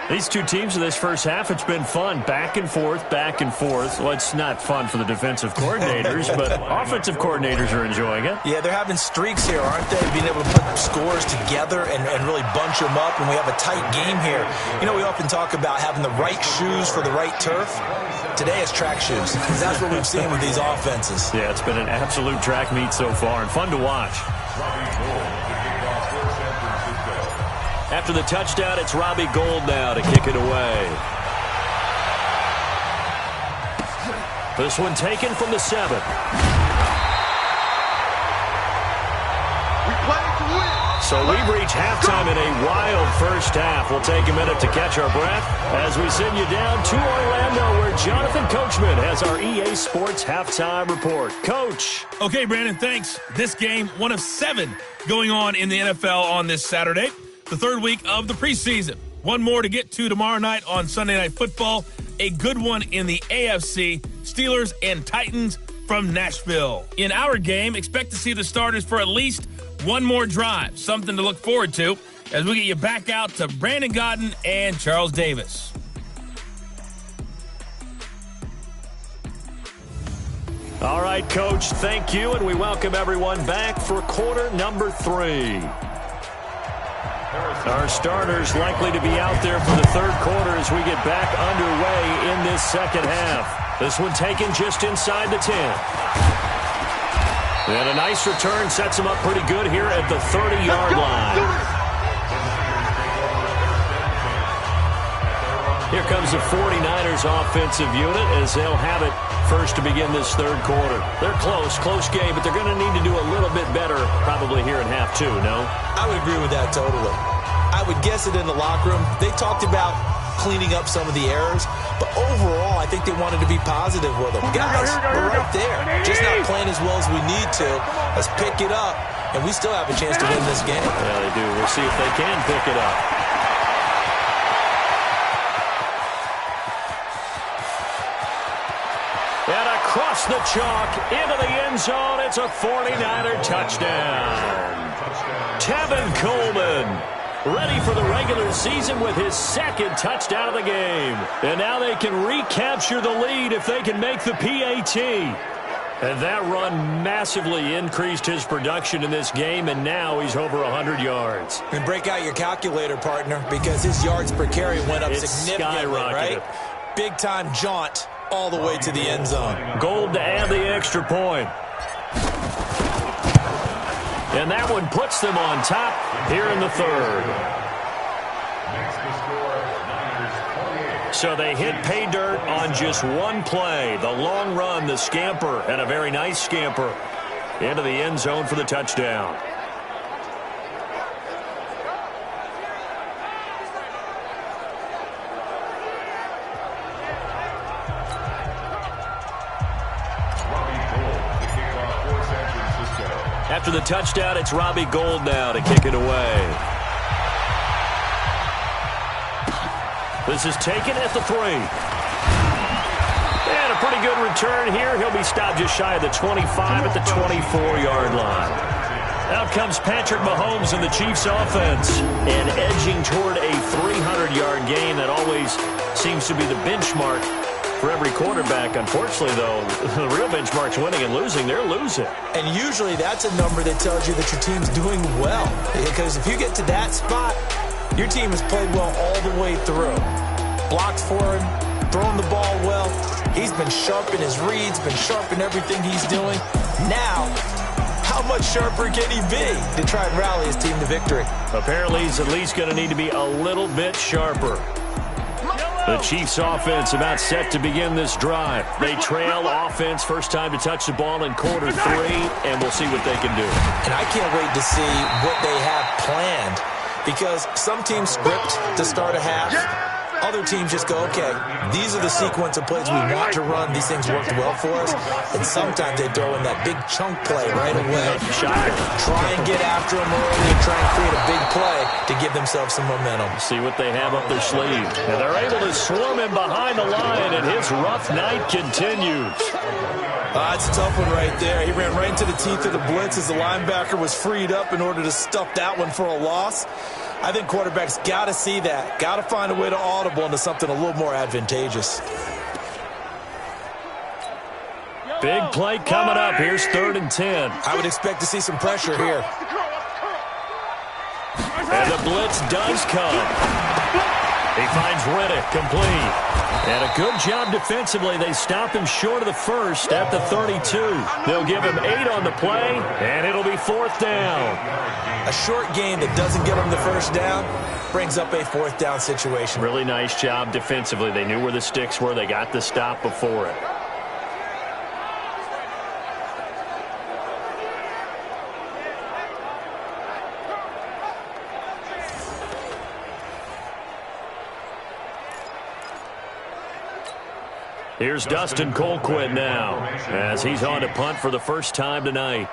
These two teams in this first half, it's been fun. Back and forth, back and forth. Well, it's not fun for the defensive coordinators, but offensive coordinators are enjoying it. Yeah, they're having streaks here, aren't they? Being able to put scores together and really bunch them up, and we have a tight game here. You know, we often talk about having the right shoes for the right turf. Today it's track shoes, because that's what we've seen with these offenses. Yeah, it's been an absolute track meet so far, and fun to watch. After the touchdown, it's Robbie Gould now to kick it away. This one taken from the 7. We play to win. So we've reached halftime in a wild first half. We'll take a minute to catch our breath as we send you down to Orlando, where Jonathan Coachman has our EA Sports halftime report. Coach. Okay, Brandon, thanks. This game, one of 7 going on in the NFL on this Saturday. The third week of the preseason. One more to get to tomorrow night on Sunday Night Football. A good one in the AFC. Steelers and Titans from Nashville. In our game, expect to see the starters for at least one more drive. Something to look forward to as we get you back out to Brandon Godden and Charles Davis. All right, Coach, thank you, and we welcome everyone back for quarter number 3. Our starters likely to be out there for the third quarter as we get back underway in this second half. This one taken just inside the 10. And a nice return sets him up pretty good here at the 30-yard line. Here comes the 49ers offensive unit as they'll have it first to begin this third quarter. They're close game, but they're going to need to do a little bit better probably here in half 2, no? I would agree with that totally. I would guess it in the locker room. They talked about cleaning up some of the errors, but overall, I think they wanted to be positive with them. Guys, we're right there. Just not playing as well as we need to. Let's pick it up, and we still have a chance to win this game. Yeah, they do. We'll see if they can pick it up. And across the chalk into the end zone, it's a 49er touchdown. Tevin Coleman ready for the regular season with his 2nd touchdown of the game. And now they can recapture the lead if they can make the PAT. And that run massively increased his production in this game, and now he's over 100 yards. And break out your calculator, partner, because his yards per carry went up significantly, right? Big-time jaunt all the way to the end zone. Gould to add the extra point. And that one puts them on top here in the third. So they hit pay dirt on just one play. The long run, the scamper, and a very nice scamper into the end zone for the touchdown. After the touchdown, it's Robbie Gould now to kick it away. This is taken at the 3. And a pretty good return here. He'll be stopped just shy of the 25 at the 24-yard line. Out comes Patrick Mahomes and the Chiefs offense. And edging toward a 300-yard gain that always seems to be the benchmark for every quarterback. Unfortunately, though, the real benchmark's winning and losing. They're losing. And usually that's a number that tells you that your team's doing well. Because if you get to that spot, your team has played well all the way through. Blocked for him, throwing the ball well. He's been sharp in his reads, been sharp in everything he's doing. Now, how much sharper can he be to try and rally his team to victory? Apparently, he's at least going to need to be a little bit sharper. The Chiefs offense about set to begin this drive. They trail offense, first time to touch the ball in quarter 3, and we'll see what they can do. And I can't wait to see what they have planned, because some teams script to start a half. Other teams just go, okay, these are the sequence of plays we want to run. These things worked well for us. And sometimes they throw in that big chunk play right away. Try and get after them early and try and create a big play to give themselves some momentum. See what they have up their sleeve. Now they're able to swarm him behind the line, and his rough night continues. It's a tough one right there. He ran right into the teeth of the blitz as the linebacker was freed up in order to stuff that one for a loss. I think quarterbacks got to see that. Got to find a way to audible into something a little more advantageous. Big play coming up. Here's 3rd and 10. I would expect to see some pressure here. And the blitz does come. He finds Riddick complete. And a good job defensively. They stop him short of the first at the 32. They'll give him 8 on the play, and it'll be 4th down. A short game that doesn't get them the first down brings up a 4th down situation. Really nice job defensively. They knew where the sticks were. They got the stop before it. Here's Dustin Colquitt now, as he's on to punt for the first time tonight.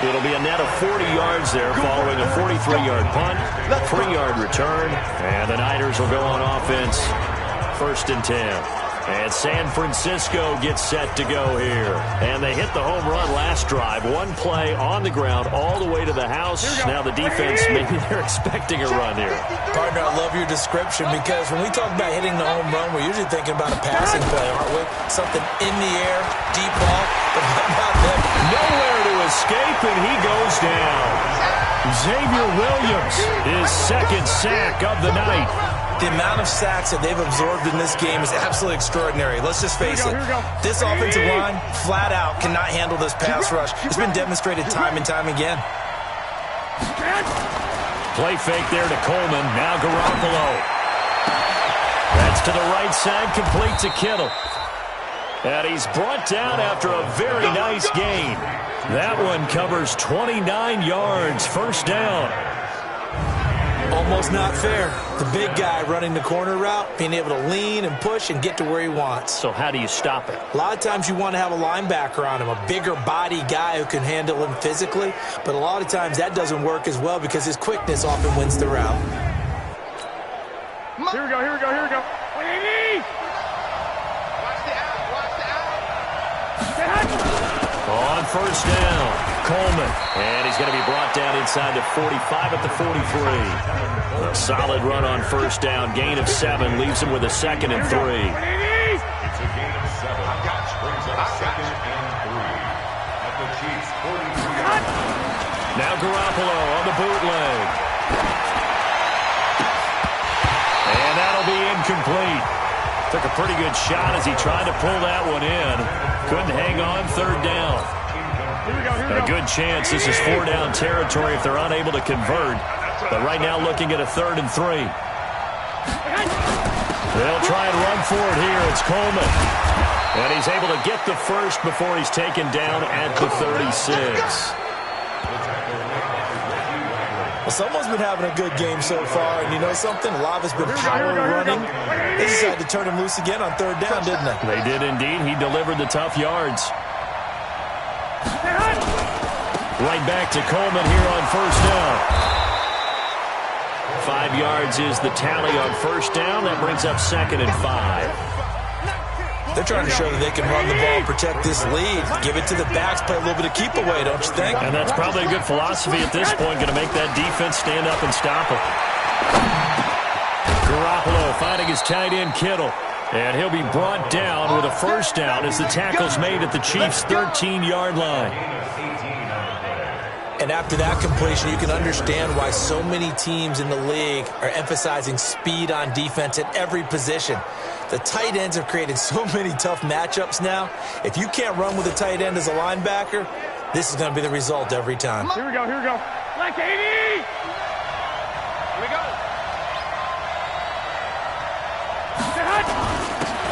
It'll be a net of 40 yards there following a 43-yard punt, 3-yard return, and the Niners will go on offense, 1st and 10. And San Francisco gets set to go here. And they hit the home run last drive. One play on the ground all the way to the house. Now the defense, maybe they're expecting a run here. Partner, I love your description, because when we talk about hitting the home run, we're usually thinking about a passing play, aren't we? Something in the air, deep ball. But how about that? Nowhere to escape, and he goes down. Xavier Williams, his 2nd sack of the night. The amount of sacks that they've absorbed in this game is absolutely extraordinary. Let's just face it. This offensive line, flat out, cannot handle this pass rush. It's been demonstrated time and time again. Play fake there to Coleman. Now Garoppolo. That's to the right side, complete to Kittle. And he's brought down after a very nice gain. That one covers 29 yards, 1st down. Almost not fair. The big guy running the corner route, being able to lean and push and get to where he wants. So how do you stop it? A lot of times you want to have a linebacker on him, a bigger body guy who can handle him physically. But a lot of times that doesn't work as well because his quickness often wins the route. Here we go. Watch the out. On 1st down, Coleman. And he's going to be brought down inside the 45 at the 43. A solid run on 1st down. Gain of 7 leaves him with a 2nd and 3. It's a gain of 7. Brings up 2nd and 3 at the Chiefs' 43. Now Garoppolo on the bootleg. And that'll be incomplete. Took a pretty good shot as he tried to pull that one in. Couldn't hang on, 3rd down. A good chance this is 4-down territory if they're unable to convert. But right now looking at a 3rd and 3. They'll try and run for it here. It's Coleman. And he's able to get the first before he's taken down at the 36. Well, someone's been having a good game so far, and you know something? A lot of it's been power running. They decided to turn him loose again on 3rd down, didn't they? They did indeed. He delivered the tough yards. Right back to Coleman here on 1st down. 5 yards is the tally on 1st down. That brings up 2nd and 5. They're trying to show that they can run the ball, protect this lead, give it to the backs, play a little bit of keep away, don't you think? And that's probably a good philosophy at this point, going to make that defense stand up and stop him. Garoppolo finding his tight end Kittle. And he'll be brought down with a 1st down as the tackle's made at the Chiefs' 13-yard line. And after that completion, you can understand why so many teams in the league are emphasizing speed on defense at every position. The tight ends have created so many tough matchups now. If you can't run with a tight end as a linebacker, this is going to be the result every time. Here we go, here we go. Like 80! Here we go.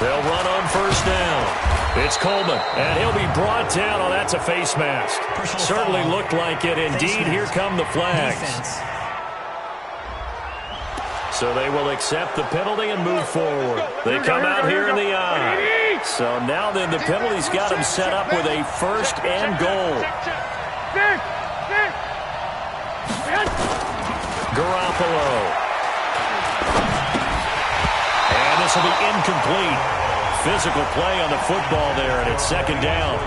They'll run on first down. It's Coleman, and he'll be brought down. Oh, that's a face mask. Certainly looked like it. Indeed, here come the flags. So they will accept the penalty and move forward. They come out here in the eye. So now then the penalty's got him set up with a first and goal. Garoppolo. And this will be incomplete. Physical play on the football there, and it's second down.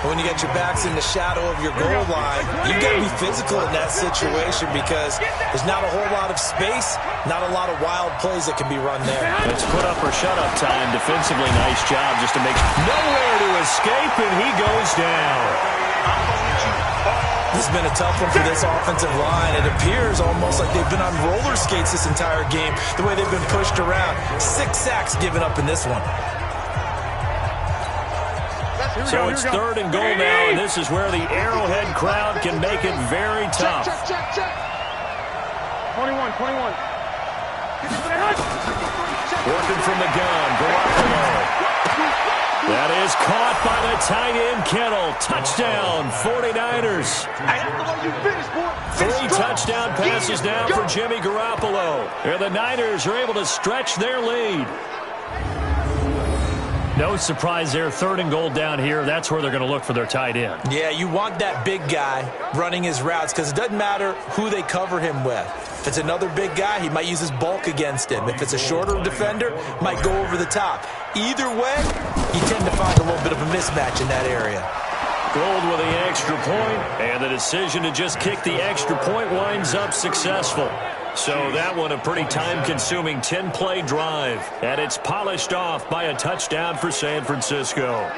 When you get your backs in the shadow of your goal line, you've got to be physical in that situation because there's not a whole lot of space, not a lot of wild plays that can be run there. It's put up or shut up time. Defensively, nice job just to make nowhere to escape, and he goes down. This has been a tough one for this offensive line. It appears almost like they've been on roller skates this entire game, the way they've been pushed around. 6 sacks given up in this one. So it's third and goal now, and this is where the Arrowhead crowd can make it very tough. Check. 21. Working from the gun, Garoppolo. That is caught by the tight end, Kittle. Touchdown, 49ers. 3 touchdown passes now for Jimmy Garoppolo. And the Niners are able to stretch their lead. No surprise there, third and goal down here. That's where they're going to look for their tight end. Yeah, you want that big guy running his routes because it doesn't matter who they cover him with. If it's another big guy, he might use his bulk against him. If it's a shorter defender, might go over the top. Either way, you tend to find a little bit of a mismatch in that area. Gold with the extra point, and the decision to just kick the extra point winds up successful. So that one a pretty time-consuming 10-play drive, and it's polished off by a touchdown for San Francisco.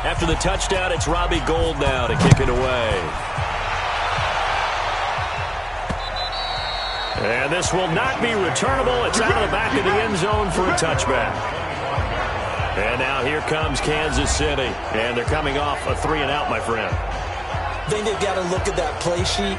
After the touchdown, it's Robbie Gould now to kick it away. And this will not be returnable. It's out of the back of the end zone for a touchback. And now here comes Kansas City. And they're coming off a 3-and-out, my friend. I think they've got to look at that play sheet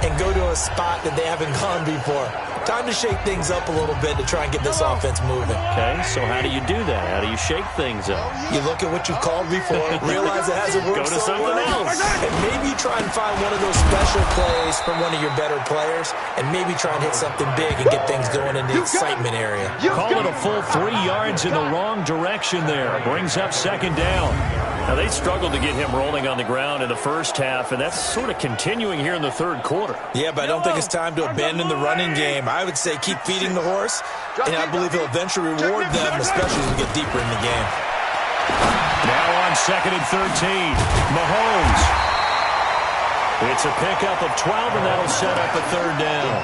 and go to a spot that they haven't gone before. Time to shake things up a little bit to try and get this offense moving. Okay, so how do you do that? How do you shake things up? You look at what you've called before, realize it hasn't worked. Go to something else. And maybe try and find one of those special plays from one of your better players, and maybe try and hit something big and get things going in the excitement area. Call it a full 3 yards in the wrong direction there. Brings up second down. Now, they struggled to get him rolling on the ground in the first half, and that's sort of continuing here in the third quarter. Yeah, but I don't think it's time to abandon the running game. I would say keep feeding the horse, and I believe he'll eventually reward them, especially as we get deeper in the game. Now on 2nd and 13, Mahomes. It's a pickup of 12, and that'll set up a third down.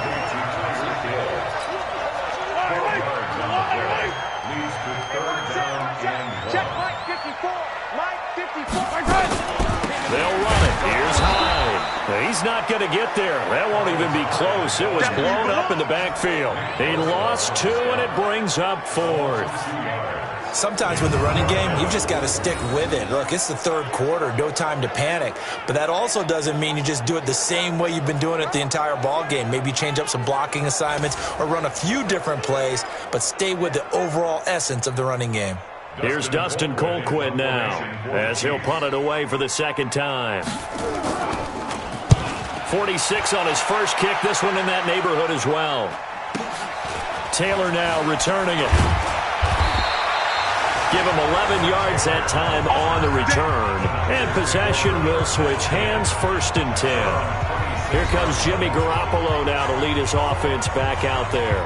They'll run it. Here's Hyde. He's not going to get there. That won't even be close. It was blown up in the backfield. He lost 2, and it brings up 4th. Sometimes with the running game, you've just got to stick with it. Look, it's the third quarter, no time to panic. But that also doesn't mean you just do it the same way you've been doing it the entire ball game. Maybe change up some blocking assignments or run a few different plays, but stay with the overall essence of the running game. Here's Dustin Colquitt now as he'll punt it away for the second time. 46 on his first kick. This one in that neighborhood as well. Taylor now returning it. Give him 11 yards that time on the return. And possession will switch hands, 1st and 10. Here comes Jimmy Garoppolo now to lead his offense back out there.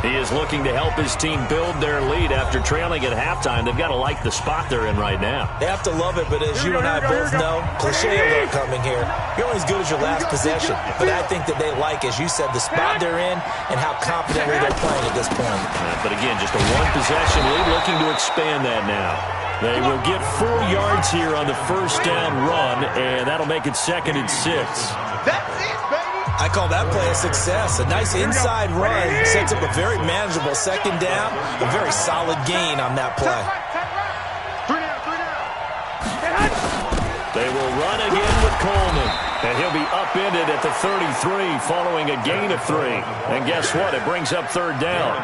He is looking to help his team build their lead after trailing at halftime. They've got to like the spot they're in right now. They have to love it, but as you and I both know, cliche alert coming here, you're only as good as your last possession. But I think that they like, as you said, the spot they're in and how confidently they're playing at this point. But again, just a one-possession lead, looking to expand that now. They will get 4 yards here on the first down run, and that'll make it 2nd and 6. That's it, baby. I call that play a success. A nice inside run sets up a very manageable 2nd down. A very solid gain on that play. They will run again with Coleman. And he'll be upended at the 33 following a gain of 3. And guess what? It brings up 3rd down.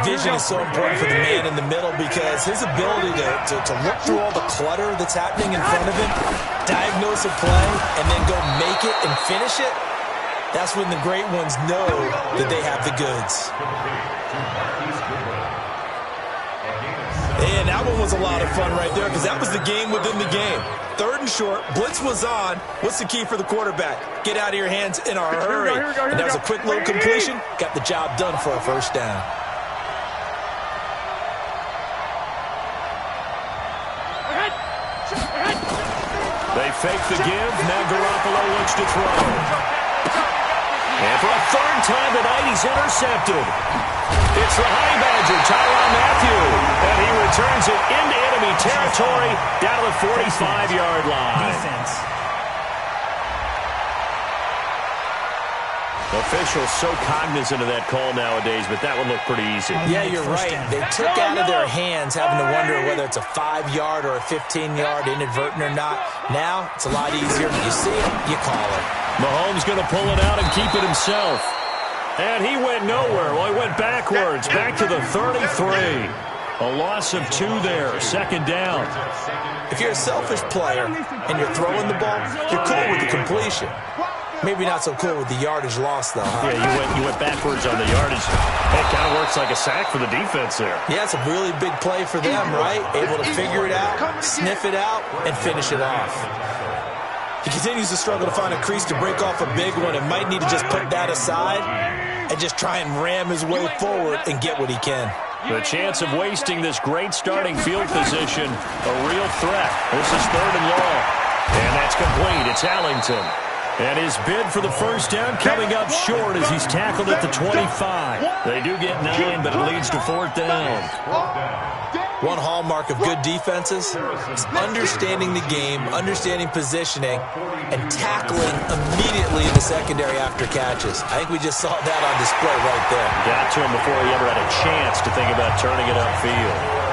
Vision is so important for the man in the middle because his ability to look through all the clutter that's happening in front of him, diagnose a play, and then go make it and finish it, that's when the great ones know that they have the goods. And that one was a lot of fun right there because that was the game within the game. 3rd and short, blitz was on. What's the key for the quarterback? Get out of your hands in a hurry. And that was a quick little completion. Got the job done for a first down. They fake the give. Now Garoppolo looks to throw. And for a 3rd time tonight, he's intercepted. It's the Honey Badger, Tyrann Mathieu. And he returns it into enemy territory down to the 45-yard line. Defense. Officials so cognizant of that call nowadays, but that one looked pretty easy. Yeah, you're right. They took out of their hands having to wonder whether it's a 5-yard or a 15-yard inadvertent or not. Now, it's a lot easier. You see it, you call it. Mahomes going to pull it out and keep it himself. And he went nowhere. Well, he went backwards, back to the 33. A loss of 2 there, 2nd down. If you're a selfish player and you're throwing the ball, you're cool with the completion. Maybe not so cool with the yardage loss, though, huh? Yeah, you went backwards on the yardage. It kind of works like a sack for the defense there. Yeah, it's a really big play for them, right? Able to figure it out, sniff it out, and finish it off. He continues to struggle to find a crease to break off a big one and might need to just put that aside and just try and ram his way forward and get what he can. The chance of wasting this great starting field position, a real threat. This is 3rd and long. And that's complete. It's Allington. And his bid for the first down coming up short as he's tackled at the 25. They do get 9, but it leads to 4th down. One hallmark of good defenses is understanding the game, understanding positioning, and tackling immediately in the secondary after catches. I think we just saw that on display right there. Got to him before he ever had a chance to think about turning it upfield.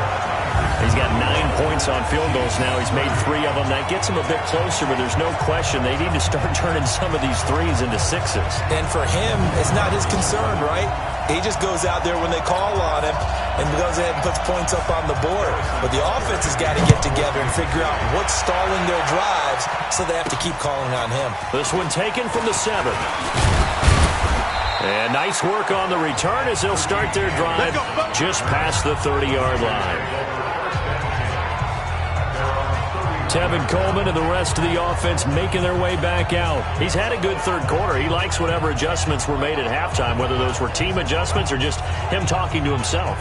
He's got 9 points on field goals now. He's made 3 of them. That gets him a bit closer, but there's no question they need to start turning some of these 3s into 6s. And for him, it's not his concern, right? He just goes out there when they call on him and goes ahead and puts points up on the board. But the offense has got to get together and figure out what's stalling their drives, so they have to keep calling on him. This one taken from the 7. And nice work on the return as they'll start their drive just past the 30-yard line. Tevin Coleman and the rest of the offense making their way back out. He's had a good 3rd quarter. He likes whatever adjustments were made at halftime, whether those were team adjustments or just him talking to himself.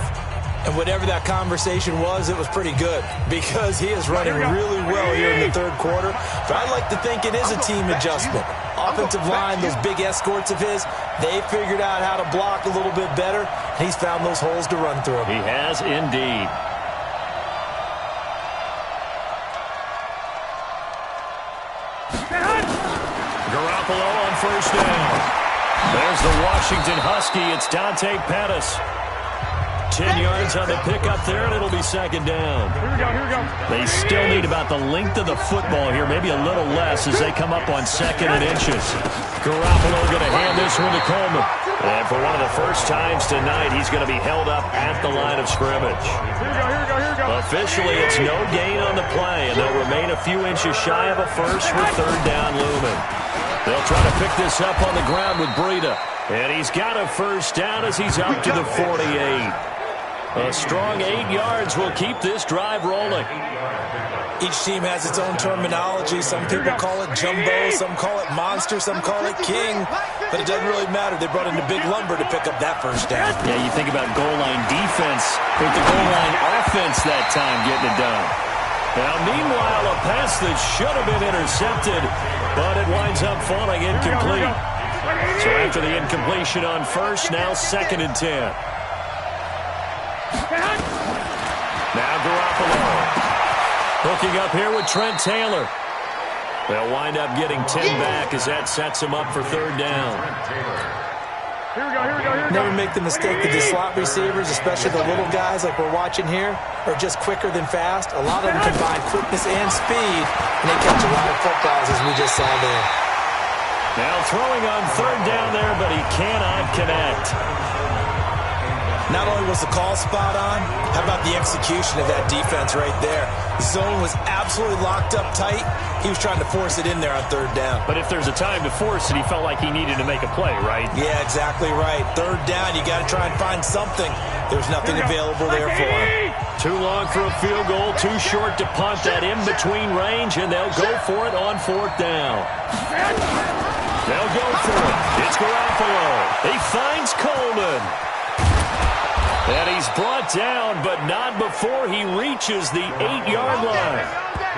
And whatever that conversation was, it was pretty good because he is running really well here in the 3rd quarter. But I like to think it is a team adjustment. Offensive line, those big escorts of his, they figured out how to block a little bit better. He's found those holes to run through. He has indeed. Garoppolo on first down. There's the Washington Husky. It's Dante Pettis. 10 yards on the pickup there, and it'll be 2nd down. Here we go. They still need about the length of the football here, maybe a little less as they come up on 2nd and inches. Garoppolo going to hand this one to Coleman. And for one of the first times tonight, he's going to be held up at the line of scrimmage. Here we go. Officially, it's no gain on the play, and they'll remain a few inches shy of a first with 3rd down looming. They'll try to pick this up on the ground with Breida. And he's got a first down as he's up to the 48. A strong 8 yards will keep this drive rolling. Each team has its own terminology. Some people call it jumbo, some call it monster, some call it king. But it doesn't really matter. They brought in the big lumber to pick up that first down. Yeah, you think about goal line defense with the goal line offense that time getting it done. Now, meanwhile, a pass that should have been intercepted, but it winds up falling incomplete. So after the incompletion on first, now 2nd and 10. Now Garoppolo. Hooking up here with Trent Taylor. They'll wind up getting 10 back as that sets him up for 3rd down. Never make the mistake that the slot receivers, especially the little guys like we're watching here, are just quicker than fast. A lot of them combine quickness and speed, and they catch a lot of footballs as we just saw there. Now throwing on 3rd down there, but he cannot connect. Not only was the call spot on, how about the execution of that defense right there? The zone was absolutely locked up tight. He was trying to force it in there on 3rd down. But if there's a time to force it, he felt like he needed to make a play, right? Yeah, exactly right. 3rd down, you got to try and find something. There's nothing available there for him. Too long for a field goal, too short to punt that in-between range, and they'll go for it on 4th down. They'll go for it. It's Garoppolo. He finds Coleman. And he's brought down, but not before he reaches the 8-yard line.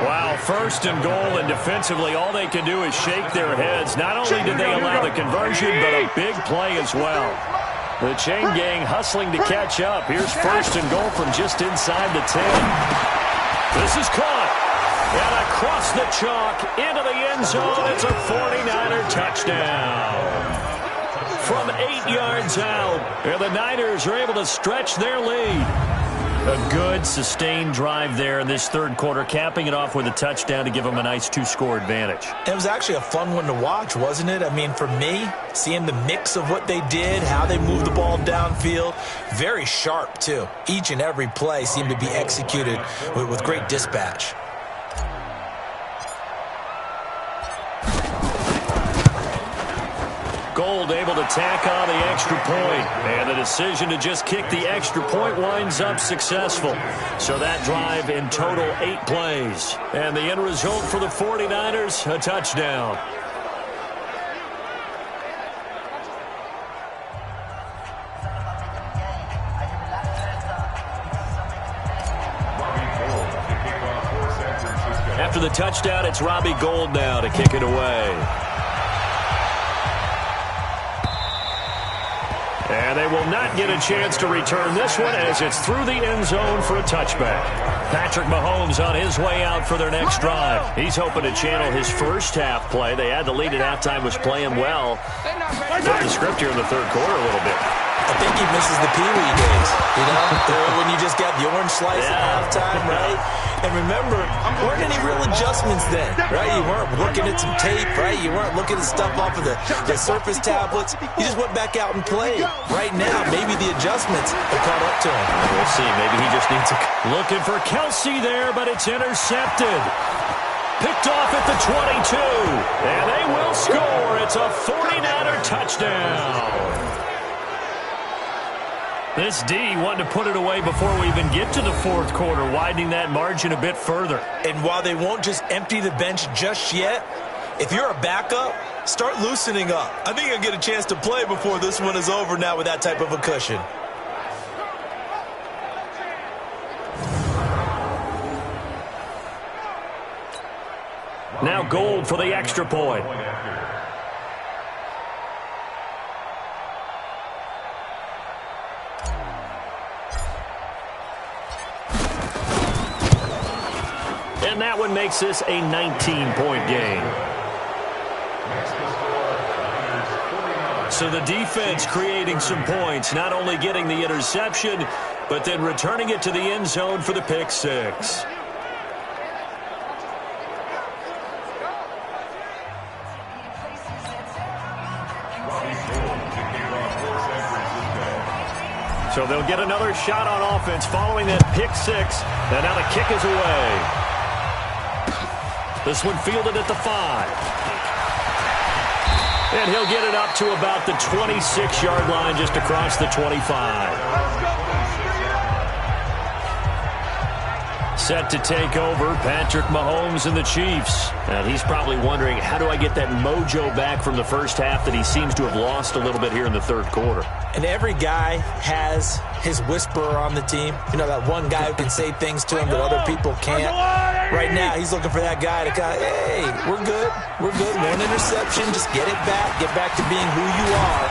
Wow, 1st and goal, and defensively, all they can do is shake their heads. Not only did they allow the conversion, but a big play as well. The chain gang hustling to catch up. Here's 1st and goal from just inside the 10. This is caught. And across the chalk, into the end zone. It's a 49er touchdown. From 8 yards out, and the Niners are able to stretch their lead. A good, sustained drive there in this 3rd quarter, capping it off with a touchdown to give them a nice 2-score advantage. It was actually a fun one to watch, wasn't it? I mean, for me, seeing the mix of what they did, how they moved the ball downfield, very sharp, too. Each and every play seemed to be executed with great dispatch. Gold able to tack on the extra point, and the decision to just kick the extra point winds up successful. So that drive in total 8 plays, and the end result for the 49ers, a touchdown. After the touchdown, it's Robbie Gould now to kick it away. And they will not get a chance to return this one as it's through the end zone for a touchback. Patrick Mahomes on his way out for their next drive. He's hoping to channel his first half play. They had the lead at halftime, was playing well. Flip the script here in the 3rd quarter a little bit. I think he misses the Pee Wee days, you know, when you just got the orange slice at halftime, right? And remember, there weren't any real adjustments then, right? You weren't looking at some tape, right? You weren't looking at stuff off of the surface tablets. You just went back out and played. Right now, maybe the adjustments have caught up to him. We'll see. Maybe he just needs to... Looking for Kelsey there, but it's intercepted. Picked off at the 22. And they will score. It's a 49er touchdown. This D wanting to put it away before we even get to the 4th quarter, widening that margin a bit further. And while they won't just empty the bench just yet, if you're a backup, start loosening up. I think you'll get a chance to play before this one is over now with that type of a cushion. Now Gould for the extra point. And that one makes this a 19-point game. So the defense creating some points, not only getting the interception, but then returning it to the end zone for the pick 6. So they'll get another shot on offense following that pick 6. And now the kick is away. This one fielded at the 5. And he'll get it up to about the 26-yard line, just across the 25. Set to take over, Patrick Mahomes and the Chiefs. And he's probably wondering, how do I get that mojo back from the first half that he seems to have lost a little bit here in the third quarter? And every guy has his whisperer on the team. You know, that one guy who can say things to him that other people can't. Right now, he's looking for that guy to kind of, hey, we're good. We're good. One interception. Just get it back. Get back to being who you are.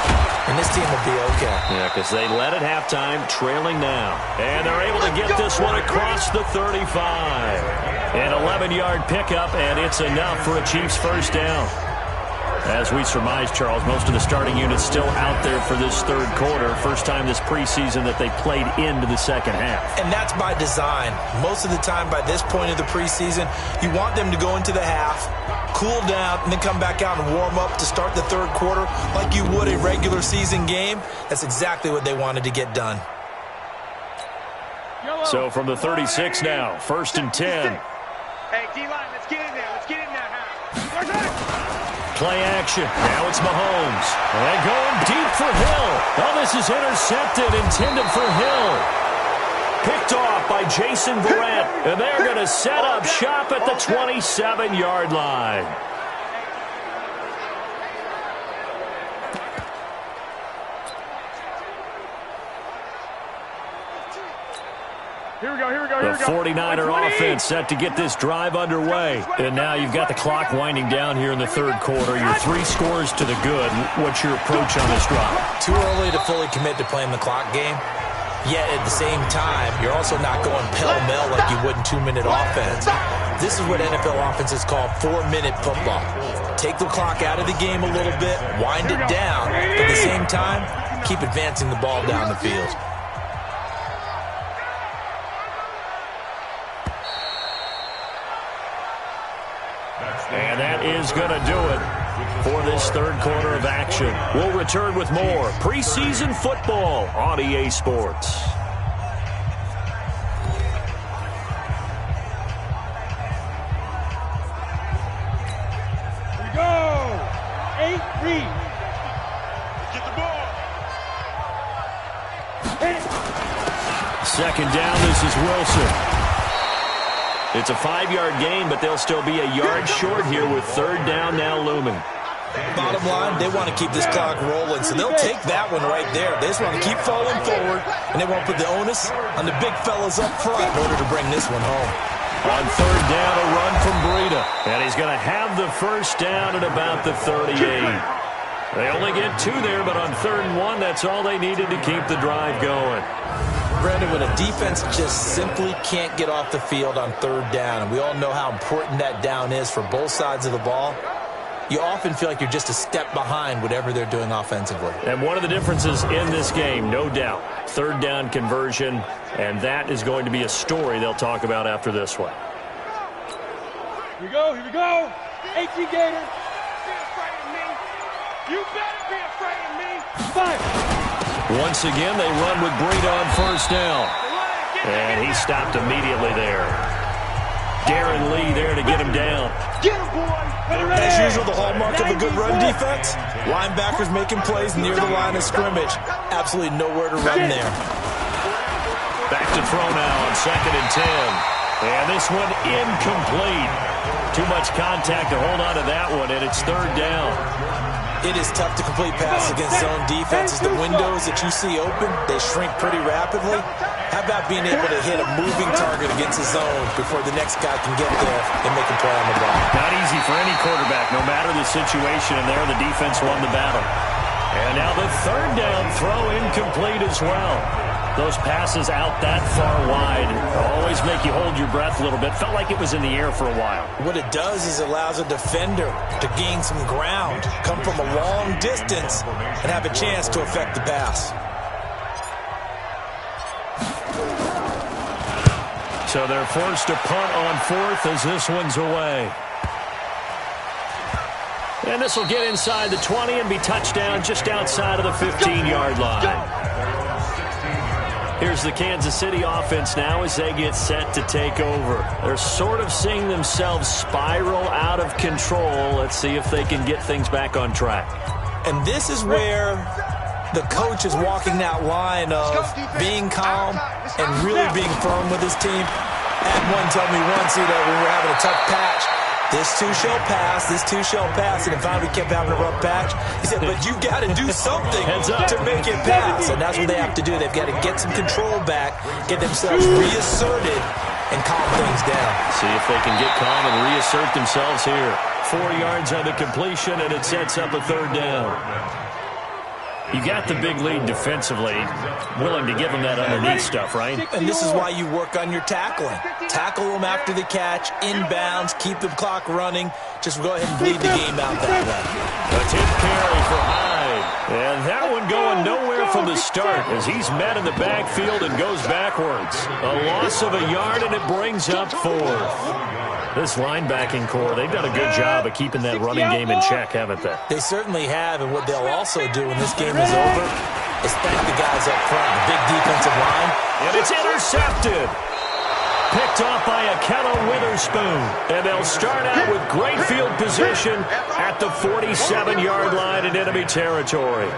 And this team will be okay. Yeah, because they led at halftime, trailing now. And they're able to get this one across the 35. An 11-yard pickup, and it's enough for a Chiefs first down. As we surmise, Charles, most of the starting units still out there for this third quarter. First time this preseason that they played into the second half. And that's by design. Most of the time by this point of the preseason, you want them to go into the half, cool down, and then come back out and warm up to start the third quarter like you would a regular season game. That's exactly what they wanted to get done. So from the 36 now, 1st and 10. Hey, D-line, let's get in there. Let's get in there. Play action. Now it's Mahomes. And going deep for Hill. Oh, this is intercepted, intended for Hill. Picked off by Jason Verrett. And they're going to set up shop at the 27-yard line. Here we go. The 49er offense set to get this drive underway. And now you've got the clock winding down here in the third quarter. You're 3 scores to the good. What's your approach on this drive? Too early to fully commit to playing the clock game. Yet at the same time, you're also not going pell-mell like you would in 2-minute offense. This is what NFL offenses call 4-minute football. Take the clock out of the game a little bit, wind it down, but at the same time, keep advancing the ball down the field. And that is going to do it for this third quarter of action. We'll return with more preseason football on EA Sports. Here we go. 8-3. Get the ball. Second down, this is Wilson. It's a 5-yard gain, but they'll still be a yard short here with third down now looming. Bottom line, they want to keep this clock rolling, so they'll take that one right there. They just want to keep falling forward, and they won't put the onus on the big fellas up front in order to bring this one home. On third down, a run from Breida. And he's going to have the first down at about the 38. They only get 2 there, but on 3rd and 1, that's all they needed to keep the drive going. Brandon, when a defense just simply can't get off the field on 3rd down, and we all know how important that down is for both sides of the ball, you often feel like you're just a step behind whatever they're doing offensively. And one of the differences in this game, no doubt, 3rd down conversion, and that is going to be a story they'll talk about after this one. Here we go. 18 Gator. Be afraid of me. You better be afraid of me. Fire. Once again, they run with Breida on 1st down. And he stopped immediately there. Darren Lee there to get him down. Get him, boy. As usual, the hallmark of a good run defense, linebackers making plays near the line of scrimmage. Absolutely nowhere to run there. Back to throw now on 2nd and 10. And this one incomplete. Too much contact to hold on to that one, and it's 3rd down. It is tough to complete passes against zone defenses. The windows that you see open, they shrink pretty rapidly. How about being able to hit a moving target against a zone before the next guy can get there and make a play on the ball? Not easy for any quarterback, no matter the situation, and there the defense won the battle. And now the 3rd down throw incomplete as well. Those passes out that far wide always make you hold your breath a little bit. Felt like it was in the air for a while. What it does is it allows a defender to gain some ground, come from a long distance, and have a chance to affect the pass. So they're forced to punt on 4th as this one's away. And this will get inside the 20 and be touchdown just outside of the 15-yard line. Here's the Kansas City offense now as they get set to take over. They're sort of seeing themselves spiral out of control. Let's see if they can get things back on track. And this is where the coach is walking that line of being calm and really being firm with his team. Had one tell me once, when we were having a tough patch, this too shall pass, this too shall pass. And if we kept having a rough patch, he said, but you got to do something to make it pass. And that's what they have to do. They've got to get some control back, get themselves reasserted, and calm things down. See if they can get calm and reassert themselves here. 4 yards on the completion, and it sets up a third down. You got the big lead defensively, willing to give them that underneath stuff, right? And this is why you work on your tackling. Tackle them after the catch, inbounds, keep the clock running. Just go ahead and bleed the game out that way. A tip carry for Hyde. And that one going nowhere from the start as he's met in the backfield and goes backwards. A loss of a yard, and it brings up 4th. This linebacking core, they've done a good job of keeping that running game in check, haven't they? They certainly have, and what they'll also do when this game is over is thank the guys up front, the big defensive line. And it's intercepted. Picked off by Akello Witherspoon. And they'll start out with great field position at the 47-yard line in enemy territory.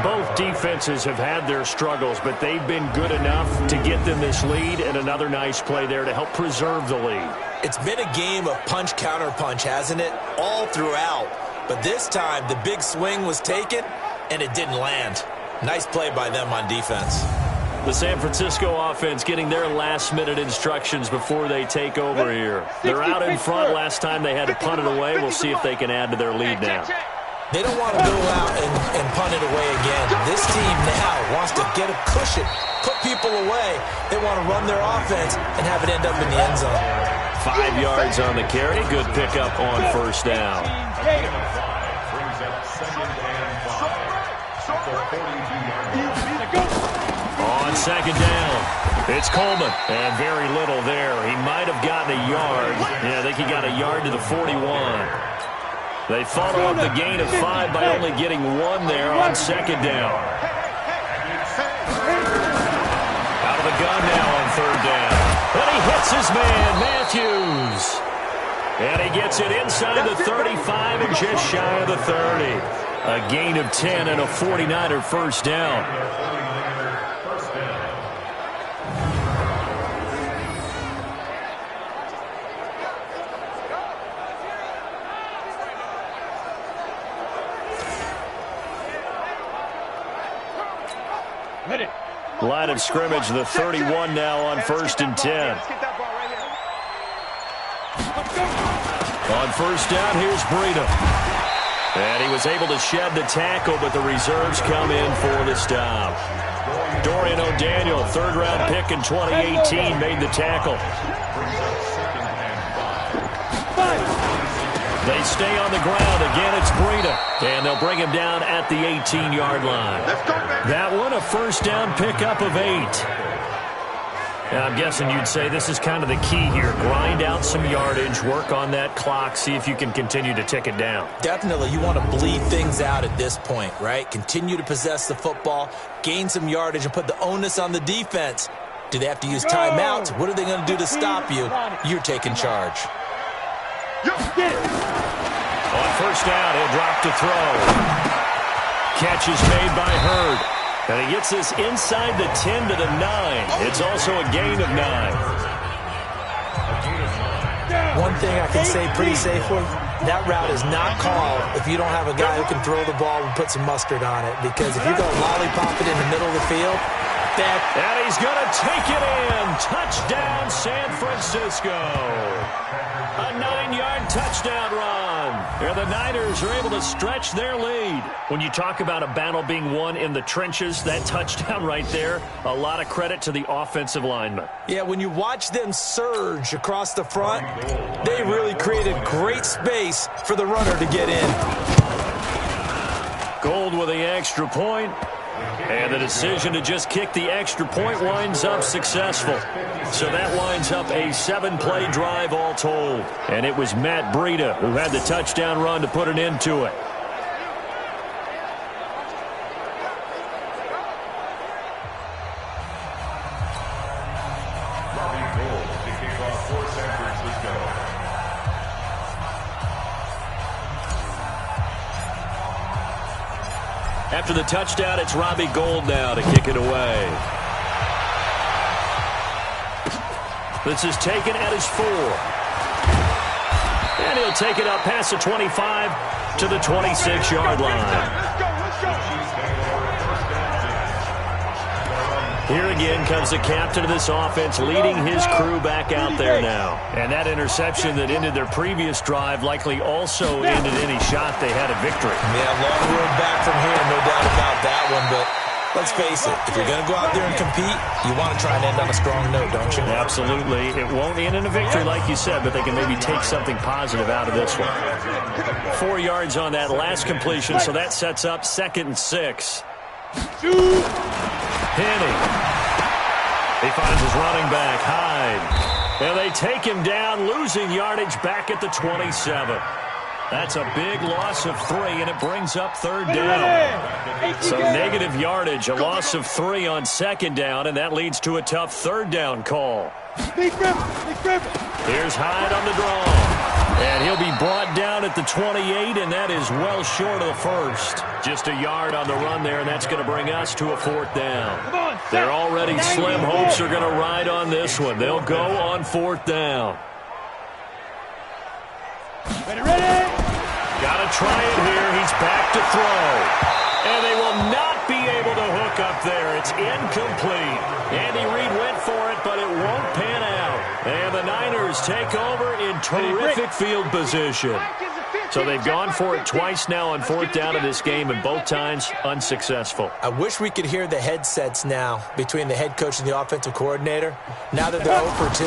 Both defenses have had their struggles, but they've been good enough to get them this lead, and another nice play there to help preserve the lead. It's been a game of punch-counter-punch, hasn't it? All throughout. But this time, the big swing was taken, and it didn't land. Nice play by them on defense. The San Francisco offense getting their last-minute instructions before they take over here. They're out in front. Last time they had to punt it away. We'll see if they can add to their lead now. They don't want to go out and punt it away again. This team now wants to get a cushion, put people away. They want to run their offense and have it end up in the end zone. 5 yards on the carry. Good pickup on first down. On second down, it's Coleman. And very little there. He might have gotten a yard. Yeah, I think he got a yard to the 41. They follow up the gain of 5 by only getting 1 there on second down. Out of the gun now on third down. And he hits his man, Matthews. And he gets it inside the 35 and just shy of the 30. A gain of 10 and a 49er first down. Line of scrimmage, the 31 now on first and 10. On first down, here's Breida. And he was able to shed the tackle, but the reserves come in for the stop. Dorian O'Daniel, third-round pick in 2018, made the tackle. They stay on the ground. Again, it's Breida. And they'll bring him down at the 18-yard line. That one, a first down pickup of 8. And I'm guessing you'd say this is kind of the key here. Grind out some yardage, work on that clock, see if you can continue to tick it down. Definitely. You want to bleed things out at this point, right? Continue to possess the football, gain some yardage, and put the onus on the defense. Do they have to use timeouts? What are they going to do to stop you? You're taking charge. On first down, he'll drop to throw. Catch is made by Hurd. And he gets this inside the 10 to the 9. It's also a gain of 9. One thing I can say pretty safely, that route is not called if you don't have a guy who can throw the ball and put some mustard on it. Because if you go lollipop it in the middle of the field, and he's going to take it in. Touchdown, San Francisco. A 9-yard touchdown run. And the Niners are able to stretch their lead. When you talk about a battle being won in the trenches, that touchdown right there, a lot of credit to the offensive linemen. Yeah, when you watch them surge across the front, they really created great space for the runner to get in. Gold with the extra point. And the decision to just kick the extra point winds up successful. So that winds up a 7-play drive all told. And it was Matt Breida who had the touchdown run to put an end to it. After the touchdown, it's Robbie Gould now to kick it away. This is taken at his 4. And he'll take it up past the 25 to the 26-yard line. Here again comes the captain of this offense, leading his crew back out there now. And that interception that ended their previous drive likely also ended any shot they had at victory. Yeah, long road back from here, no doubt about that one. But let's face it, if you're going to go out there and compete, you want to try and end on a strong note, don't you? Absolutely. It won't end in a victory, like you said, but they can maybe take something positive out of this one. 4 yards on that last completion, so that sets up 2nd and 6. Penny. He finds his running back, Hyde. And they take him down, losing yardage back at the 27. That's a big loss of 3, and it brings up 3rd down. So negative yardage, a loss of 3 on 2nd down, and that leads to a tough 3rd down call. Here's Hyde on the draw. And he'll be brought down at the 28, and that is well short of the 1st. Just a yard on the run there, and that's going to bring us to a 4th down. Their already slim hopes are going to ride on this one. They'll go on 4th down. Ready? Got to try it here. He's back to throw. And they will not be able to hook up there. It's incomplete. Andy Reid went for it, but it won't pan out. And the Niners take over in terrific field position. So they've gone for it twice now on 4th down in this game, and both times unsuccessful. I wish we could hear the headsets now between the head coach and the offensive coordinator. Now that they're 0 for 2,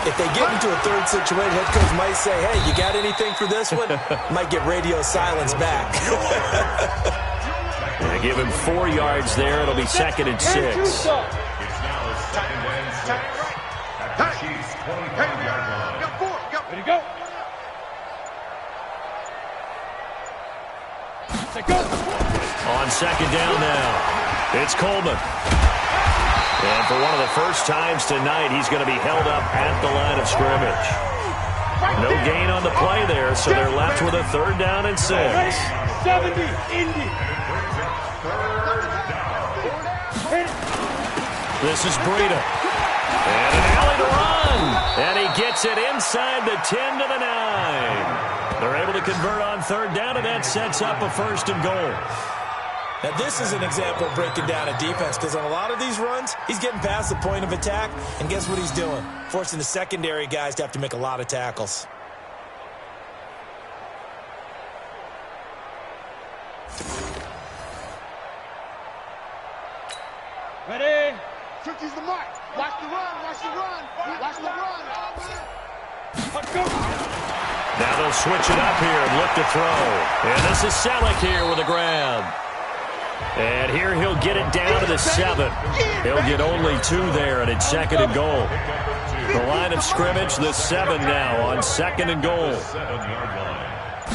if they get into a 3rd situation, head coach might say, hey, you got anything for this one? Might get radio silence back. They give him 4 yards there. It'll be 2nd and 6. It's now 2nd and 6 at the Chiefs' 22-yard line. Ready, go. Go. On 2nd down now, it's Coleman. And for one of the first times tonight, he's going to be held up at the line of scrimmage. No gain on the play there, so they're left with a 3rd down and 6. 70, Indy. This is Breida. And an alley to run. And he gets it inside the 10 to the 9. They're able to convert on 3rd down, and that sets up a 1st and goal. Now, this is an example of breaking down a defense, because on a lot of these runs, he's getting past the point of attack, and guess what he's doing? Forcing the secondary guys to have to make a lot of tackles. Ready? Turkey's the mark. Watch the run, watch the run, watch the run. Let's go. Now they'll switch it up here and look to throw. And this is Selleck here with a grab. And here he'll get it down to the 7. He'll get only 2 there, and it's 2nd and goal. The line of scrimmage, the 7 now on 2nd and goal.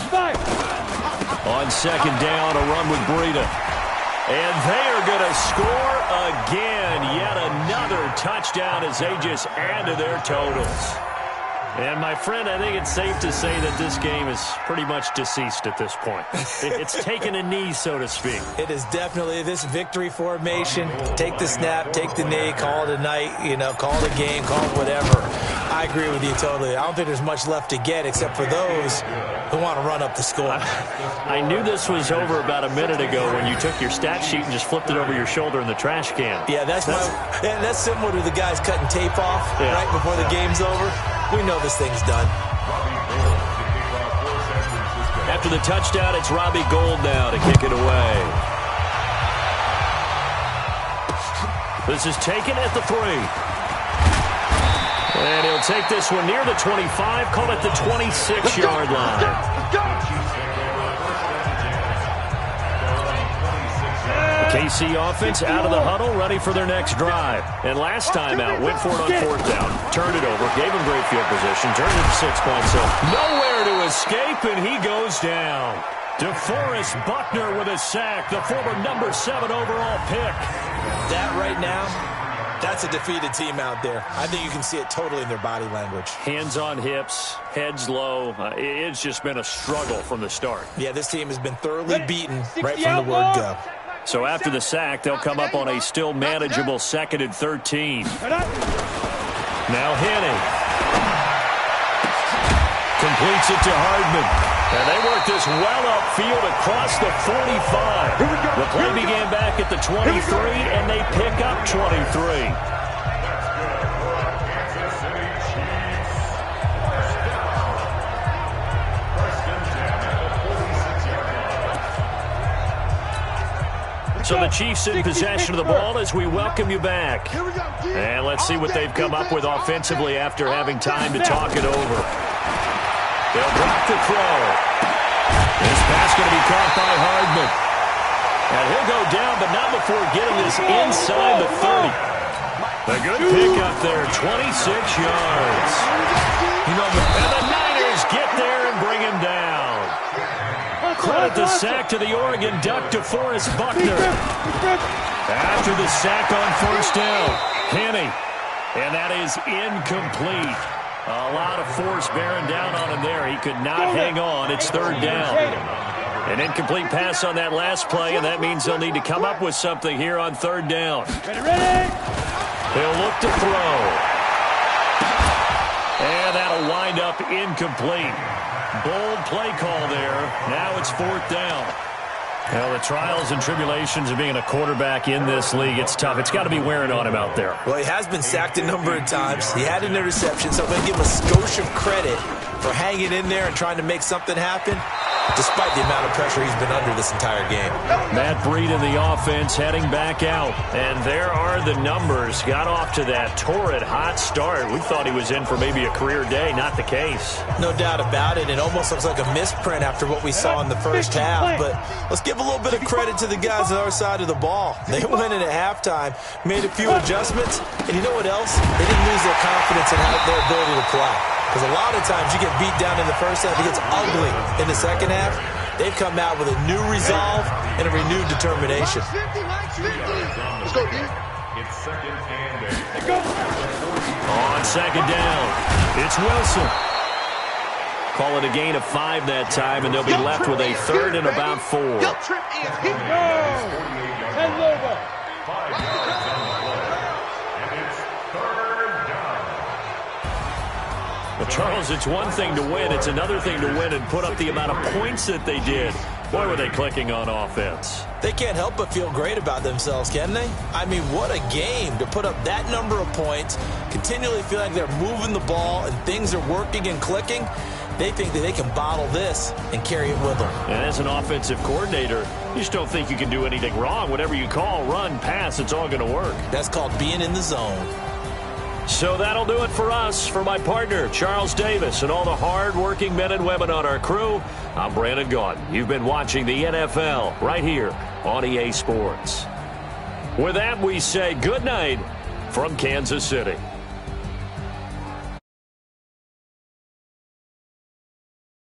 5. On 2nd down, a run with Breida. And they are going to score again. Yet another touchdown as they just add to their totals. And, my friend, I think it's safe to say that this game is pretty much deceased at this point. It's taken a knee, so to speak. It is definitely this victory formation. Take the snap, take the knee, call it a night, call it a game, call it whatever. I agree with you totally. I don't think there's much left to get except for those who want to run up the score. I knew this was over about a minute ago when you took your stat sheet and just flipped it over your shoulder in the trash can. Yeah, that's similar to the guys cutting tape off right before the game's over. We know this thing's done. After the touchdown, it's Robbie Gould now to kick it away. This is taken at the 3. And he'll take this one near the 25, call it the 26-yard line. KC offense out of the huddle, ready for their next drive. And last time out, went for it on 4th down, turned it over, gave him great field position, turned it to 6 points. So nowhere to escape, and he goes down. DeForest Buckner with a sack, the former number 7 overall pick. That right now, that's a defeated team out there. I think you can see it totally in their body language. Hands on hips, heads low. It's just been a struggle from the start. Yeah, this team has been thoroughly beaten right from the word go. So after the sack, they'll come up on a still manageable 2nd and 13. Now Henning. Completes it to Hardman. And they work this well upfield across the 45. The play began back at the 23, and they pick up 23. So the Chiefs in possession of the ball as we welcome you back. And let's see what they've come up with offensively after having time to talk it over. They'll drop the throw. This pass going to be caught by Hardman. And he'll go down, but not before getting this inside the 30. A good pickup there, 26 yards. And the Niners get there and bring him down. Credit the sack to the Oregon Duck, DeForest Buckner. After the sack on first down, Henny. And that is incomplete. A lot of force bearing down on him there. He could not hang on. It's third down. An incomplete pass on that last play, and that means they'll need to come up with something here on third down. He'll look to throw. And that'll wind up incomplete. Bold play call there. Now it's fourth down. Well, the trials and tribulations of being a quarterback in this league, it's tough. It's got to be wearing on him out there. Well, he has been sacked a number of times. He had an interception, so I'm going to give him a skosh of credit for hanging in there and trying to make something happen, despite the amount of pressure he's been under this entire game. Matt Breed in the offense heading back out. And there are the numbers. Got off to that torrid hot start. We thought he was in for maybe a career day. Not the case. No doubt about it. It almost looks like a misprint after what we saw in the first half. But let's give a little bit of credit to the guys on our side of the ball. They went in at halftime, made a few adjustments, and you know what else? They didn't lose their confidence in their ability to play. Because a lot of times you get beat down in the first half, it gets ugly in the second half. They've come out with a new resolve and a renewed determination. Let's go, D. It's second and 8. On second down, it's Wilson. Call it a gain of 5 that time, and they'll be left with a third and about 4. Yo, trip is hit. 5 yards on the play. And it's third down. Well, Charles, it's one thing to win. It's another thing to win and put up the amount of points that they did. Boy, were they clicking on offense. They can't help but feel great about themselves, can they? I mean, what a game to put up that number of points, continually feel like they're moving the ball and things are working and clicking. They think that they can bottle this and carry it with them. And as an offensive coordinator, you just don't think you can do anything wrong. Whatever you call, run, pass, it's all going to work. That's called being in the zone. So that'll do it for us. For my partner, Charles Davis, and all the hard-working men and women on our crew, I'm Brandon Gaudin. You've been watching the NFL right here on EA Sports. With that, we say good night from Kansas City.